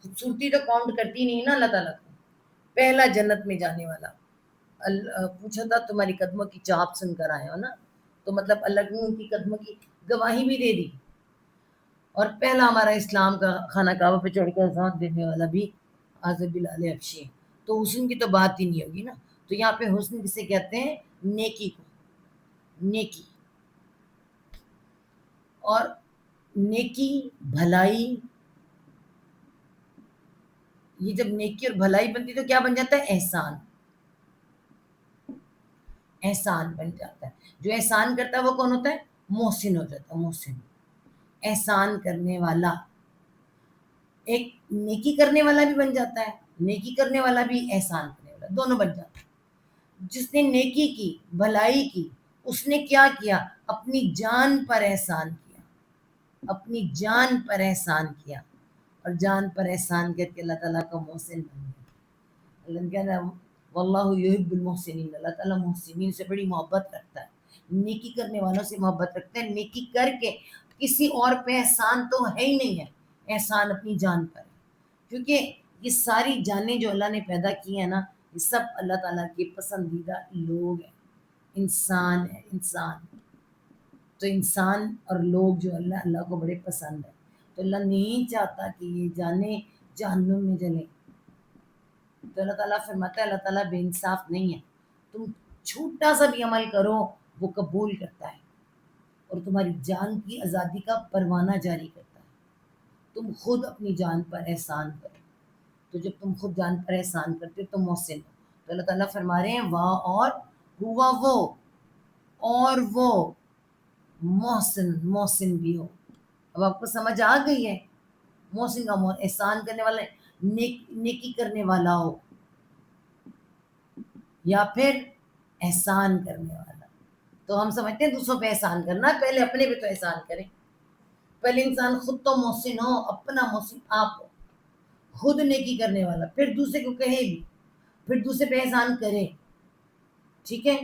خوبصورتی تو کاؤنٹ کرتی نہیں نا اللہ تعالیٰ کو. پہلا جنت میں جانے والا پوچھا تھا تمہاری قدموں کی چاپ سن کر آئے ہو نا, تو مطلب اللہ نے ان کی قدموں کی گواہی بھی دے دی. اور پہلا ہمارا اسلام کا خانہ کعبہ پہ چڑھ کر اذان دینے والا بھی حضرت بلال حبشی ہے. تو حسن کی تو بات ہی نہیں ہوگی نا. تو یہاں پہ حسن کسے کہتے ہیں؟ نیکی کو. نیکی اور نیکی بھلائی, یہ جب نیکی اور بھلائی بنتی تو کیا بن جاتا ہے؟ احسان. احسان بن جاتا ہے. جو احسان کرتا ہے وہ کون ہوتا ہے؟ محسن ہو جاتا ہے. محسن احسان کرنے والا. ایک نیکی کرنے والا بھی بن جاتا ہے, نیکی کرنے والا بھی احسان کرنے والا, دونوں بن جاتا ہے. جس نے نیکی کی, بھلائی کی, اس نے کیا کیا؟ اپنی جان پر احسان کیا. اپنی جان پر احسان کیا, اور جان پر احسان کر کے اللہ تعالیٰ کا محسن بن گیا. اللہ کہنا واللہ یحب المحسنین, اللہ تعالیٰ محسنین سے بڑی محبت رکھتا ہے, نیکی کرنے والوں سے محبت رکھتا ہے. نیکی کر کے کسی اور پہ احسان تو ہے ہی نہیں ہے, احسان اپنی جان پر ہے. کیونکہ یہ ساری جانیں جو اللہ نے پیدا کی ہیں نا, یہ سب اللہ تعالیٰ کے پسندیدہ لوگ ہیں, انسان ہے, انسان. تو انسان اور لوگ جو اللہ کو بڑے پسند ہیں. تو اللہ نہیں چاہتا کہ یہ جانیں جہنم میں جلیں. تو اللہ تعالیٰ فرماتا ہے اللہ تعالیٰ بے انصاف نہیں ہے. تم چھوٹا سا بھی عمل کرو وہ قبول کرتا ہے, اور تمہاری جان کی آزادی کا پروانہ جاری کرتا ہے. تم خود اپنی جان پر احسان کرو. تو جب تم خود جان پر احسان کرتے ہو تو محسن ہو. تو اللہ تعالیٰ فرما رہے ہیں واہ اور ہوا وہ, اور وہ محسن, محسن بھی ہو. اب آپ کو سمجھ آ گئی ہے؟ محسن کا احسان کرنے والا, نیکی کرنے والا ہو, یا پھر احسان کرنے والا. تو ہم سمجھتے ہیں دوسروں پہ احسان کرنا, پہلے اپنے پہ تو احسان کریں. پہلے انسان خود تو محسن ہو, اپنا محسن آپ ہو, خود نیکی کرنے والا, پھر دوسرے کو کہے بھی, پھر دوسرے پہ احسان کرے. ٹھیک ہے,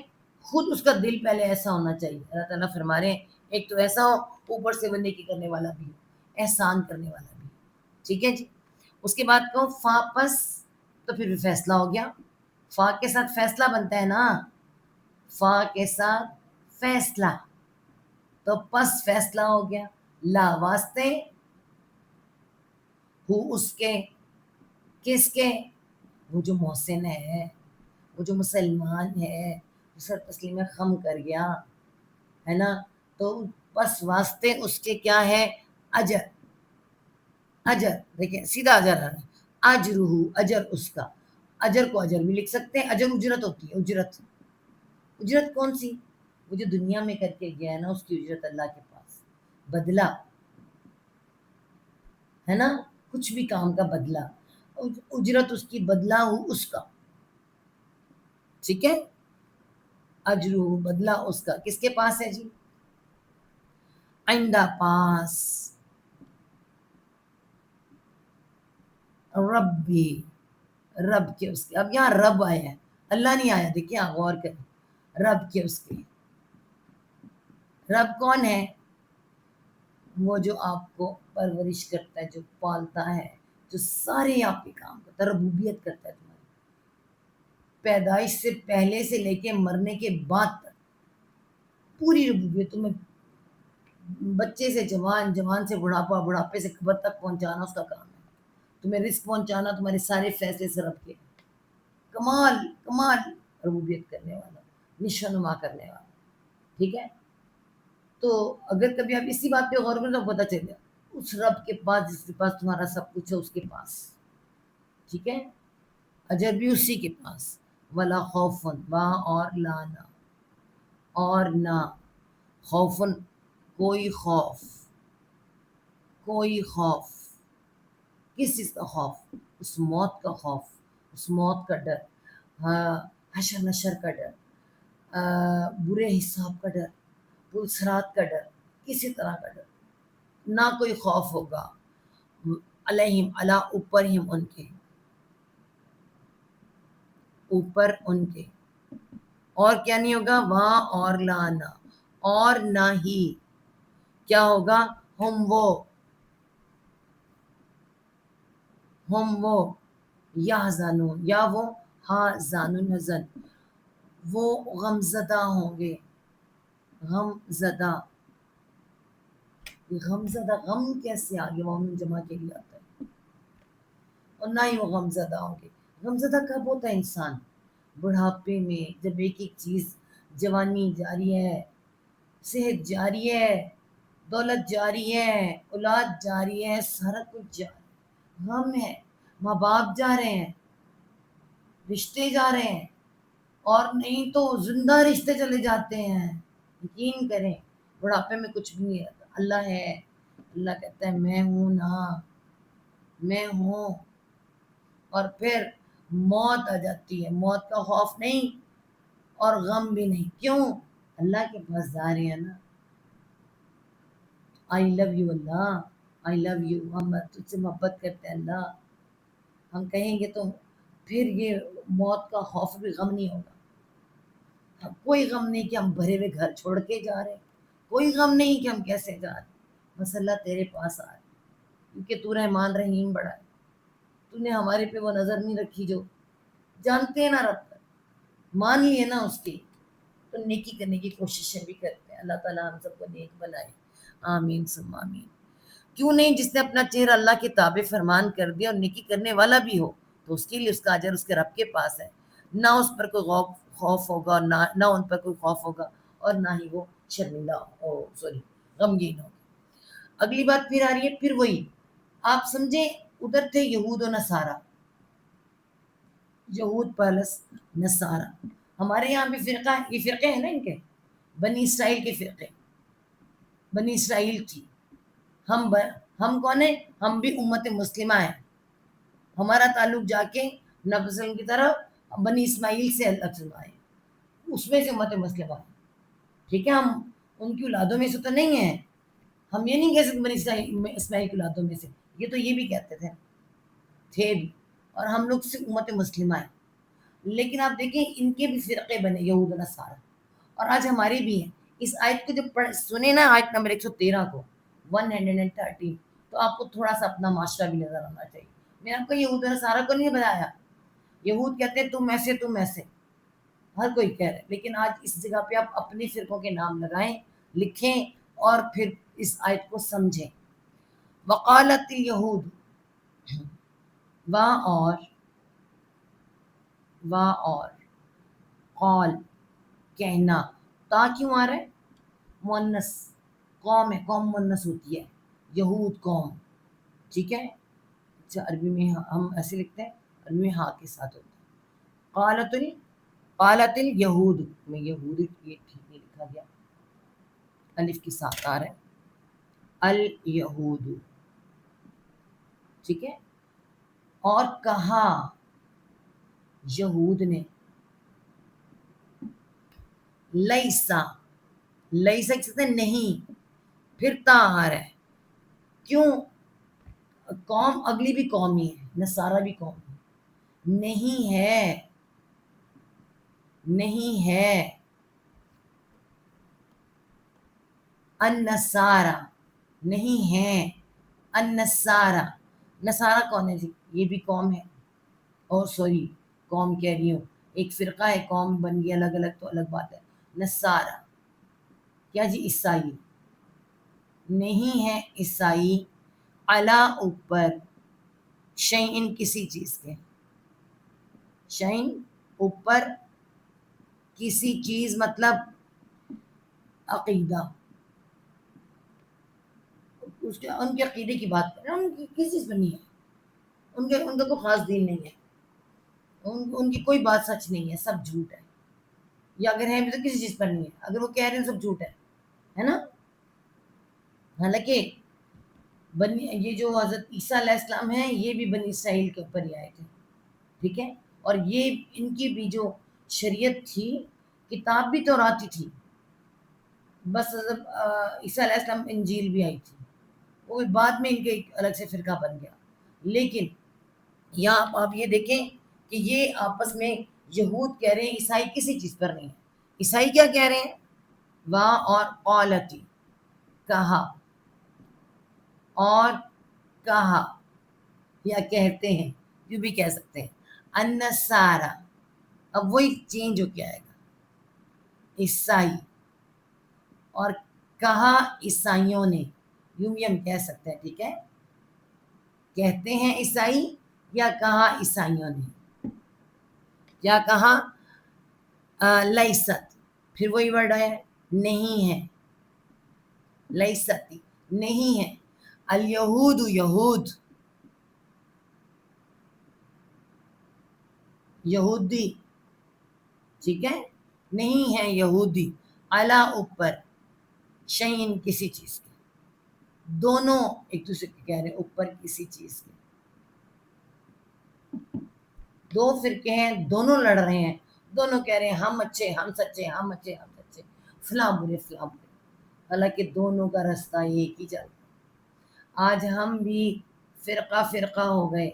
خود اس کا دل پہلے ایسا ہونا چاہیے. اللہ تعالیٰ فرما رہے ہیں ایک تو ایسا ہو, اوپر سے وہ نیکی کرنے والا بھی, احسان کرنے والا بھی. ٹھیک ہے جی. اس کے بعد کہو فا پس, تو پھر بھی فیصلہ ہو گیا. فا کے ساتھ فیصلہ بنتا ہے نا, فا کے ساتھ فیصلہ, تو پس فیصلہ ہو گیا. لا واسطے, ہو اس کے, کس کے؟ وہ جو محسن ہے, وہ جو مسلمان ہے, جو سر تسلیم خم کر گیا ہے نا. تو پس واسطے اس کے کیا ہے؟ اجر. اجر دیکھیں سیدھا اجر ہے, اجرہ, اجر اس کا. اجر کو اجر بھی لکھ سکتے ہیں, اجر اجرت ہوتی ہے. اجرت, اجرت کون سی؟ وہ جو دنیا میں کر کے گیا ہے نا, اس کی اجرت اللہ کے پاس. بدلہ ہے نا, کچھ بھی کام کا بدلہ, اجرت اس کی, بدلہ ہو اس کا. ٹھیک ہے, اجرہ بدلہ اس کا, کس کے پاس ہے جی؟ عندہ پاس, رب بھی, رب کے اس کے. اب یہاں رب آیا ہے, اللہ نہیں آیا, دیکھیے آپ غور کریں. رب کے اس کے. رب کون ہے؟ وہ جو آپ کو پرورش کرتا ہے, جو پالتا ہے, جو سارے آپ کے کام کرتا ہے, ربوبیت کرتا ہے تمہاری, پیدائش سے پہلے سے لے کے مرنے کے بعد تک پوری ربوبیت. تمہیں بچے سے جوان, جوان سے بڑھاپا, بڑھاپے سے قبر تک پہنچانا اس کا کام ہے. تمہیں رزق پہنچانا, تمہارے سارے فیصلے سے رب کے. کمال, کمال ربوبیت کرنے والا, نشو نما کرنے والا. ٹھیک ہے. تو اگر کبھی آپ اسی بات پہ غور کریں تو پتہ چل جائے اس رب کے پاس جس کے پاس تمہارا سب کچھ ہے, اس کے پاس. ٹھیک ہے, اجر بھی اسی کے پاس. ولا خوفن, وہاں اور لانا, اور نہ خوفن, کوئی خوف, کوئی خوف. کس چیز کا خوف؟ اس موت کا خوف, اس موت کا ڈر, حشر نشر کا ڈر, برے حساب کا ڈر, پلسرات کا ڈر, کسی طرح کا ڈر. نہ کوئی خوف ہوگا علیہم, علی اوپر ہم ان کے, اوپر ان کے. اور کیا نہیں ہوگا؟ وہاں اور لانا, اور نہ ہی کیا ہوگا؟ ہم وہ, ہم وہ یحزنون یا وہ ہاں زانون حزن وہ غم زدہ ہوں گے. غم زدہ، غم زدہ غم کیسے آگے مومن جمع کے لیے آتا ہے؟ اور نہ ہی وہ غم زدہ ہوں گے. غم زدہ کب ہوتا ہے انسان؟ بڑھاپے میں، جب ایک ایک چیز، جوانی جاری ہے، صحت جاری ہے، دولت جاری ہے، اولاد جاری ہے، سارا کچھ جاری ہے. غم ہے، ماں باپ جا رہے ہیں، رشتے جا رہے ہیں، اور نہیں تو زندہ رشتے چلے جاتے ہیں. یقین کریں بڑھاپے میں کچھ بھی نہیں رہتا. اللہ ہے، اللہ کہتا ہے میں ہوں نا، میں ہوں. اور پھر موت آ جاتی ہے، موت کا خوف نہیں اور غم بھی نہیں. کیوں؟ اللہ کے پاس جا رہے ہیں نا. آئی love you Allah, I love you, ہم تجھ سے محبت کرتے ہیں اللہ. ہم کہیں گے تو پھر یہ موت کا خوف بھی غم نہیں ہوگا. کوئی غم نہیں کہ ہم بھرے ہوئے گھر چھوڑ کے جا رہے ہیں، کوئی غم نہیں کہ ہم کیسے جا رہے ہیں. بس اللہ تیرے پاس آ رہے کیونکہ تو رحمان رحیم بڑا ہے. تو نے ہمارے پہ وہ نظر نہیں رکھی جو جانتے ہیں نا رب تک، مان لیے نا اس کی، تو نیکی کرنے کی کوششیں بھی کرتے ہیں. اللہ تعالیٰ ہم سب کو نیک بنائے. آمین ثم آمین. کیوں نہیں؟ جس نے اپنا چہرہ اللہ کے تابع فرمان کر دیا اور نیکی کرنے والا بھی ہو تو اس کے لیے اس کا اجر اس کے رب کے پاس ہے. نہ اس پر کوئی خوف ہوگا اور نہ ان پر کوئی خوف ہوگا، اور نہ ہی وہ شرمندہ غمگین ہوگا. اگلی بات پھر آ رہی ہے، پھر وہی آپ سمجھیں ادھر تھے یہود و نصارہ، یہود پلس نصارہ. ہمارے یہاں بھی فرقہ، یہ فرقے ہیں نا ان کے، بنی اسرائیل کے فرقے، بنی اسرائیل تھی. ہم کون ہیں؟ ہم بھی امت مسلمہ ہیں. ہمارا تعلق جا کے نبی وسلم کی طرف بنی اسماعیل سے آئے، اس میں سے امت مسلمہ ہے. ٹھیک ہے، ہم ان کی اولادوں میں سے تو نہیں ہیں. ہم یہ نہیں کہہ سکتے بنی اسماعیل کی اولادوں میں سے، یہ تو یہ بھی کہتے تھے بھی. اور ہم لوگ سے امت مسلمہ ہیں. لیکن آپ دیکھیں ان کے بھی فرقے بنے، یہود و نصارہ، اور آج ہمارے بھی ہیں. اس آیت کو جب سنے نا، آیت نمبر 113 کو، 113، تو آپ کو تھوڑا سا اپنا معاشرہ بھی نظر آنا چاہیے. میں آپ کو یہود و نصارہ کو نہیں بتایا. یہود کہتے ہیں تم ایسے تم ایسے، ہر کوئی کہہ رہے. لیکن آج اس جگہ پہ آپ اپنے فرقوں کے نام لگائیں، لکھیں، اور پھر اس آیت کو سمجھیں. وقالت الیہود، اور قال کہنا. تا کیوں آ رہا ہے؟ مؤنث قوم ہے، قوم مؤنث ہوتی ہے، یہود قوم. ٹھیک ہے، اچھا عربی میں ہم ایسے لکھتے ہیں، عربی میں ہاں کے ساتھ ہوتا ہے. قالت الیہود میں یہود یہ ٹھیک نہیں لکھا گیا، الف کے ساتھ آ رہا ہے الیہود. ٹھیک ہے، اور کہا یہود نے، لیسا، لیسا کہتے ہیں نہیں، پھر تا آ رہا ہے. کیوں؟ قوم اگلی بھی قوم ہی ہے، نصارہ بھی قوم ہے. نہیں ہے، نہیں ہے. النصارہ نہیں ہے، النصارہ. نصارہ کون ہے جی؟ یہ بھی قوم ہے. اور سوری، قوم کہہ رہی ہوں، ایک فرقہ ہے، قوم بن گئی الگ الگ تو الگ بات ہے. نصارہ کیا جی؟ عیسائی. نہیں ہے عیسائی، علی اوپر، شیئن کسی چیز کے، شیئن اوپر کسی چیز، مطلب عقیدہ. ان کے عقیدے کی بات کریں، ان کی کس چیز پر نہیں ہے. ان کا کوئی خاص دین نہیں ہے، ان کی کوئی بات سچ نہیں ہے، سب جھوٹ ہے. یا اگر ہے بھی تو کسی چیز پر نہیں ہے. اگر وہ کہہ رہے ہیں سب جھوٹ ہے نا. حالانکہ یہ جو حضرت عیسیٰ علیہ السلام ہیں، یہ بھی بنی اسرائیل کے اوپر ہی آئے تھے. ٹھیک ہے، اور یہ ان کی بھی جو شریعت تھی، کتاب بھی تو آتی تھی، بس حضرت عیسیٰ علیہ السلام انجیل بھی آئی تھی، وہ بعد میں ان کے ایک الگ سے فرقہ بن گیا. لیکن یہاں آپ یہ دیکھیں کہ یہ آپس میں یہود کہہ رہے ہیں عیسائی کسی چیز پر نہیں ہے. عیسائی کیا کہہ رہے ہیں؟ وا اور قالتی، کہا، اور کہا. یا کہتے ہیں، یوں بھی کہہ سکتے ہیں النصارہ، اب وہی چینج ہو کے آئے گا عیسائی، اور کہا عیسائیوں نے، یوں بھی ہم کہہ سکتے ہیں، ٹھیک ہے، کہتے ہیں عیسائی یا کہا عیسائیوں نے، یا کہا لیست، پھر وہی ورڈ ہے نہیں ہے، لیستی نہیں ہے، الیہود یہود، یہودی، ٹھیک ہے، نہیں ہے یہودی، علی اوپر، شیئن کسی چیز کے، دونوں ایک دوسرے کے کہہ رہے ہیں اوپر کسی چیز کے، دو فرقے ہیں، دونوں لڑ رہے ہیں، دونوں کہہ رہے ہیں ہم اچھے ہم سچے ہم اچھے ہم سچے، فلاں برے فلاں برے، حالانکہ دونوں کا رستہ ایک ہی چلتا ہے۔ آج ہم بھی فرقہ فرقہ ہو گئے،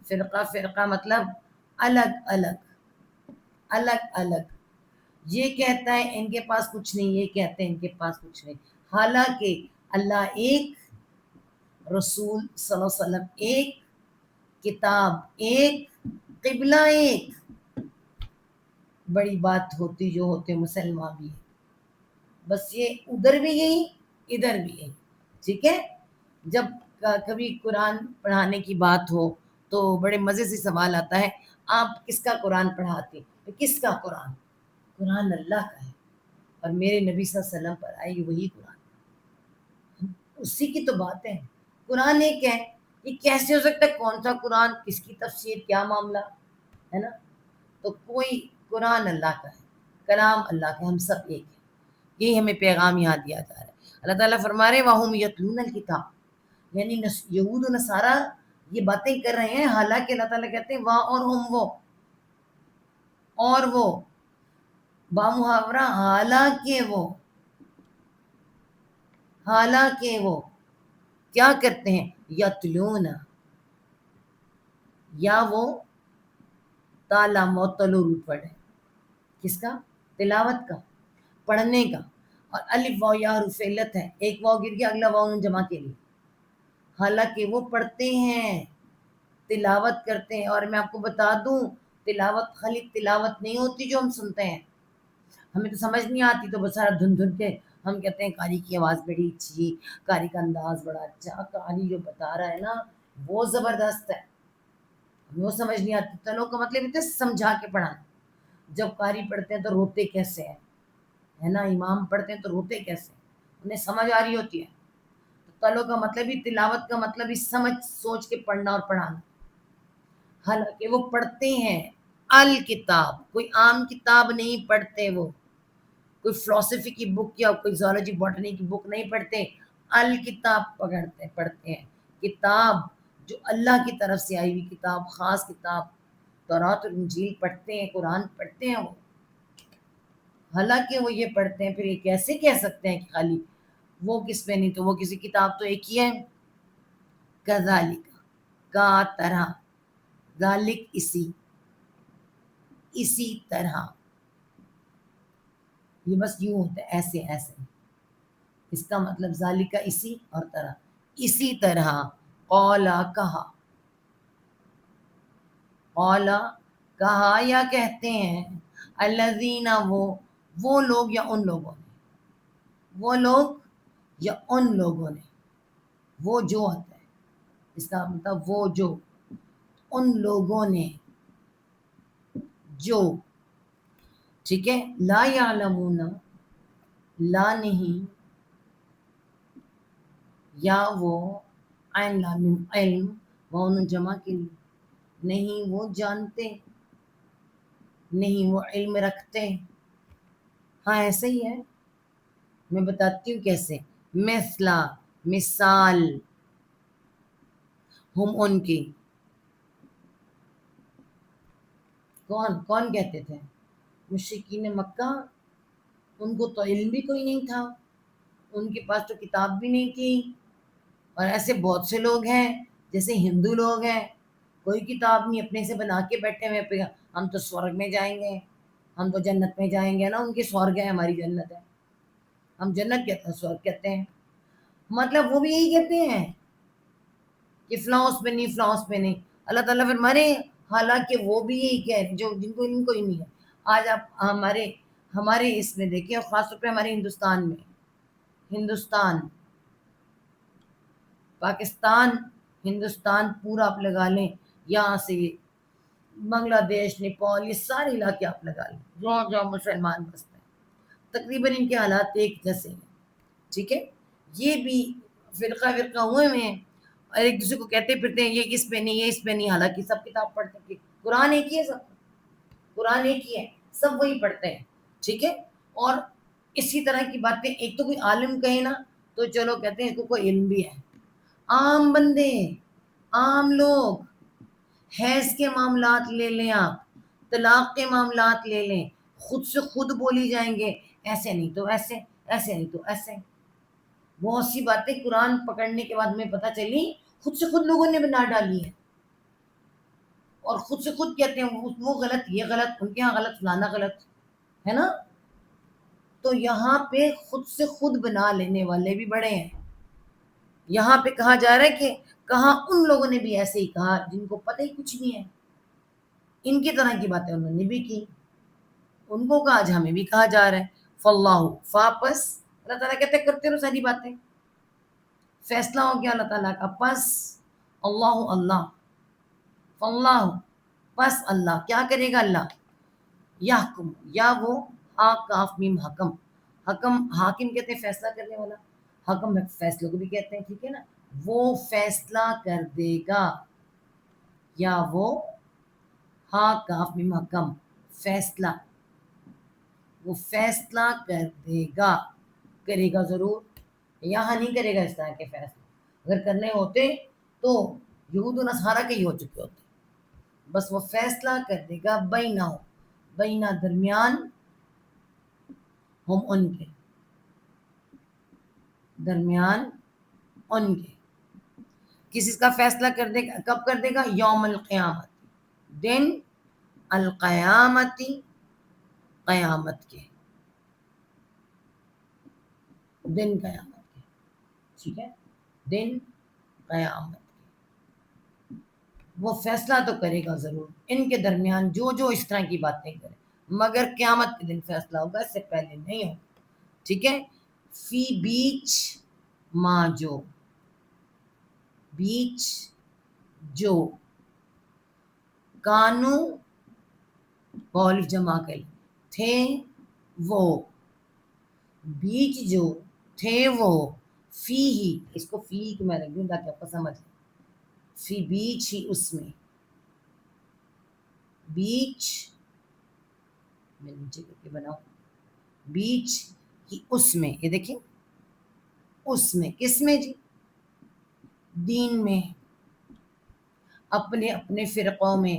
فرقہ فرقہ مطلب الگ الگ، الگ الگ، یہ کہتا ہے ان کے پاس کچھ نہیں، یہ کہتے ہیں ان کے پاس کچھ نہیں، حالانکہ اللہ ایک، رسول صلی اللہ علیہ وسلم ایک، کتاب ایک، قبلہ ایک، بڑی بات ہوتی جو ہوتے مسلمان بھی ہے، بس یہ ادھر بھی یہی ادھر بھی یہی، ٹھیک ہے۔ جب کبھی قرآن پڑھانے کی بات ہو تو بڑے مزے سے سوال آتا ہے، آپ کس کا قرآن پڑھاتے؟ کس کا قرآن؟ قرآن اللہ کا ہے، اور میرے نبی صلی اللہ علیہ وسلم پر آئی وہی قرآن، اسی کی تو بات ہے، قرآن ایک ہے، یہ کیسے ہو سکتا ہے کون سا قرآن، کس کی تفسیر، کیا معاملہ ہے نا؟ تو کوئی، قرآن اللہ کا ہے، کلام اللہ کا، ہم سب ایک ہیں، یہی ہمیں پیغام یہاں دیا جا رہا ہے۔ اللہ تعالیٰ فرما رہے وَهُمْ يَتْلُونَ الْكِتَابَ، یعنی یہود و نصارہ یہ باتیں کر رہے ہیں، حالانکہ اللہ تعالیٰ کہتے ہیں وہاں اور ہم وہ، اور وہ بامحاورہ حالانکہ وہ، حالانکہ وہ کیا کرتے ہیں، یتلون، یا وہ تالا معطل روٹ ورڈ ہے، کس کا؟ تلاوت کا، پڑھنے کا، اور الف واو یا حرف علت ہے، ایک واو گر گیا اگلا واو جمع کے لیے، حالانکہ وہ پڑھتے ہیں، تلاوت کرتے ہیں، اور میں آپ کو بتا دوں تلاوت خالی تلاوت نہیں ہوتی جو ہم سنتے ہیں، ہمیں تو سمجھ نہیں آتی تو بس سارا دھن دھن کے ہم کہتے ہیں قاری کی آواز بڑی اچھی، قاری کا انداز بڑا اچھا، قاری جو بتا رہا ہے نا وہ زبردست ہے، ہمیں وہ سمجھ نہیں آتی، تلوں کا مطلب ہوتا ہے سمجھا کے پڑھانا، جب قاری پڑھتے ہیں تو روتے کیسے ہیں، ہے نا، امام پڑھتے ہیں تو روتے کیسے ہیں، انہیں سمجھ آ رہی ہوتی ہے، تو تلوں کا مطلب ہی، تلاوت کا مطلب ہی سمجھ سوچ کے پڑھنا اور پڑھانا، حالانکہ وہ پڑھتے ہیں الکتاب، کوئی عام کتاب نہیں پڑھتے، وہ کوئی فلسفی کی بک یا کوئی زولوجی باٹنی کی بک نہیں پڑھتے، الکتاب پڑھتے ہیں، کتاب جو اللہ کی طرف سے آئی ہوئی کتاب، خاص کتاب، تورات اور انجیل پڑھتے ہیں، قرآن پڑھتے ہیں وہ، حالانکہ وہ یہ پڑھتے ہیں، پھر یہ کیسے کہہ سکتے ہیں کہ خالی وہ کس پہ نہیں، تو وہ کسی کتاب تو ایک ہی ہے، کذالک، کا طرح، ذالک اسی، اسی طرح، یہ بس یوں ہوتا ہے ایسے ایسے، اس کا مطلب ذالک اسی اور طرح، اسی طرح، قولا کہا، قولا کہا یا کہتے ہیں، الذین وہ لوگ یا ان لوگوں نے، وہ لوگ یا ان لوگوں نے، وہ جو آتا ہے اس کا مطلب وہ جو، ان لوگوں نے جو، ٹھیک ہے، لا یعلمون، لا نہیں، یا وہ عین لام علم، وہ ان جمع کے لیے، نہیں وہ جانتے، نہیں وہ علم رکھتے، ہاں ایسے ہی ہے، میں بتاتی ہوں کیسے، مثلا، مثال، ہم ان کی، کون کون کہتے تھے؟ مشرکین مکہ، ان کو تو علم بھی کوئی نہیں تھا، ان کے پاس تو کتاب بھی نہیں تھی، اور ایسے بہت سے لوگ ہیں جیسے ہندو لوگ ہیں، کوئی کتاب نہیں، اپنے سے بنا کے بیٹھے ہوئے پہ ہم تو سورگ میں جائیں گے، ہم تو جنت میں جائیں گے نا، ان کے سورگ ہے ہماری جنت ہے، ہم جنت کہتے ہیں سورگ کہتے ہیں، مطلب وہ بھی یہی کہتے ہیں کہ فلاں اس پہ نہیں، فلاں اس پہ نہیں. اللہ تعالیٰ فرما رہے ہیں حالانکہ وہ بھی یہی کہہ رہے ہیں جو جن کو ان کو ہی نہیں ہے. آج آپ ہمارے اس میں دیکھیں، اور خاص طور پہ ہمارے ہندوستان پاکستان ہندوستان پورا آپ لگا لیں، یہاں سے بنگلہ دیش، نیپال، یہ سارے علاقے آپ لگا لیں جہاں جہاں مسلمان بستے ہیں، تقریباً ان کے حالات ایک جیسے ہیں. ٹھیک ہے، یہ بھی فرقہ ہوئے ہیں اور ایک دوسرے کو کہتے پھرتے ہیں یہ اس پہ نہیں، یہ اس پہ نہیں، حالانکہ سب کتاب پڑھتے ہیں. قرآن ایک ہی ہے، قرآن ایک ہی ہے، سب وہی پڑھتے ہیں. ٹھیک ہے، اور اسی طرح کی باتیں ایک تو کوئی عالم کہے نا تو چلو کہتے ہیں اس کو کوئی علم بھی ہے. عام بندے، عام لوگ، حیض کے معاملات لے لیں، آپ طلاق کے معاملات لے لیں، خود سے خود بولی جائیں گے ایسے نہیں تو ایسے، ایسے نہیں تو ایسے. بہت سی باتیں قرآن پکڑنے کے بعد ہمیں پتہ چلی خود سے خود لوگوں نے بنا ڈالی ہے، اور خود سے خود کہتے ہیں وہ غلط، یہ غلط، ان کے ہاں غلط، فلانا غلط ہے نا. تو یہاں پہ خود سے خود بنا لینے والے بھی بڑے ہیں. یہاں پہ کہا جا رہا ہے کہ کہاں ان لوگوں نے بھی ایسے ہی کہا جن کو پتہ ہی کچھ نہیں ہے، ان کی طرح کی باتیں انہوں نے بھی کی، ان کو کہا، آج ہمیں بھی کہا جا رہا ہے. فاللہ فاپس اللہ تعالیٰ کہتے ہیں کرتے رہو ساری باتیں، فیصلہ ہو گیا اللہ تعالیٰ کا. پس اللہ فاللہ، پس اللہ کیا کرے گا؟ اللہ یحکم، یا وہ ہا کاف میم حکم، حکم حاکم کہتے ہیں فیصلہ کرنے والا، حکم فیصلوں کو بھی کہتے ہیں. ٹھیک ہے نا، وہ فیصلہ کر دے گا، یا وہ ہا کاف میم حکم، فیصلہ، وہ فیصلہ کر دے گا، کرے گا ضرور. یہاں نہیں کرے گا اس طرح کے فیصلے، اگر کرنے ہوتے تو یہود و نصارہ کے ہی ہو چکے ہوتے. بس وہ فیصلہ کر دے گا بینہ درمیان، ہم ان کے درمیان، ان کے کسی کا فیصلہ کر دے گا. کب کر دے گا؟ یوم القیامت، دن القیامتی، قیامت کے دن، قیامت کے. ٹھیک ہے، دن قیامت کے وہ فیصلہ تو کرے گا ضرور ان کے درمیان جو اس طرح کی باتیں کرے، مگر قیامت کے دن فیصلہ ہوگا، اس سے پہلے نہیں ہوگا. ٹھیک ہے، فی بیچ ماں، جو بیچ جو کانو قول جمع کر تھے وہ، بیچ جو تھے وہ، فی ہی، اس کو فی کو میں رکھ دوں تاکہ آپ کو سمجھ، فی بیچ ہی، اس میں، بیچ میں نیچے کر کے بناؤ، بیچ ہی اس میں، یہ دیکھیں اس میں، کس میں جی؟ دین میں، اپنے اپنے فرقوں میں،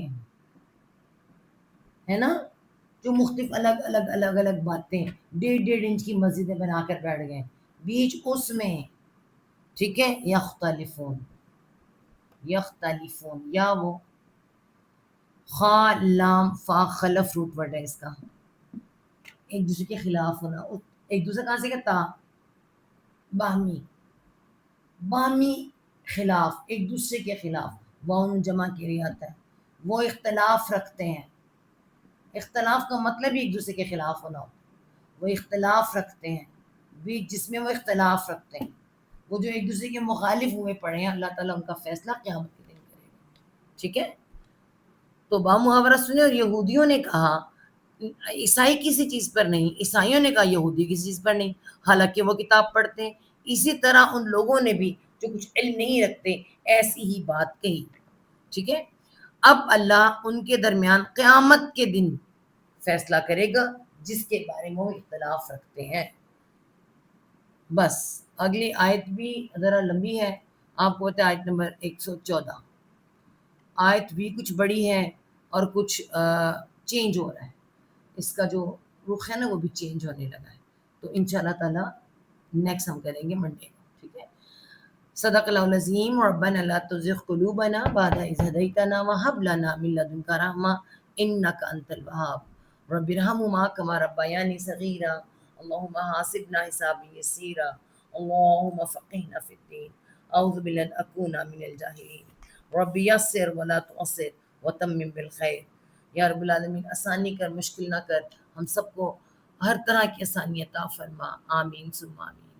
ہے نا، جو مختلف الگ الگ باتیں، 1.5 کی مسجدیں بنا کر بیٹھ گئے بیچ اس میں. ٹھیک ہے، یختلفون، یا وہ خا لام فا خلف روٹ ورڈ ہے اس کا، ایک دوسرے کے خلاف ہونا. ایک دوسرے کہاں سے کہتا؟ باہمی خلاف، ایک دوسرے کے خلاف، واؤن جمع کے لیے آتا ہے. وہ اختلاف رکھتے ہیں، اختلاف کا مطلب ہی ایک دوسرے کے خلاف ہونا ہوتا ہے. وہ اختلاف رکھتے ہیں، بھی جس میں وہ اختلاف رکھتے ہیں، وہ جو ایک دوسرے کے مخالف ہوئے پڑے ہیں، اللہ تعالیٰ ان کا فیصلہ قیامت کے دن کرے گا. ٹھیک ہے، تو با محاورہ سنے. اور یہودیوں نے کہا عیسائی کسی چیز پر نہیں، عیسائیوں نے کہا یہودی کسی چیز پر نہیں، حالانکہ وہ کتاب پڑھتے ہیں. اسی طرح ان لوگوں نے بھی جو کچھ علم نہیں رکھتے ایسی ہی بات کہی. ٹھیک ہے، اب اللہ ان کے درمیان قیامت کے دن فیصلہ کرے گا جس کے بارے میں وہ اختلاف رکھتے ہیں. بس اگلی آیت بھی ذرا لمبی ہے، آپ کو بتا آیت نمبر 114. آیت بھی کچھ بڑی ہے اور کچھ چینج ہو رہا ہے، اس کا جو رخ ہے نا وہ بھی چینج ہونے لگا ہے. تو انشاءاللہ تعالی نیکسٹ ہم کریں گے منڈے کو. ٹھیک ہے، صدق اللہ العظیم. ربنا لا تزغ قلوبنا بعد إذ هديتنا وهب لنا من لدنك رحمة إنك أنت الوهاب. رب ارحمهما كما ربياني صغيرا. اللهم حاسبنا حسابا يسيرا. اللهم فقهنا في الدين. اعوذ باللہ ان اکون من الجاہلین رب یسر ولا تعسر وتمم بالخیر. یا رب العالمین آسانی کر، مشکل نہ کر، ہم سب کو ہر طرح کی آسانی عطا فرما. آمین ثم آمین.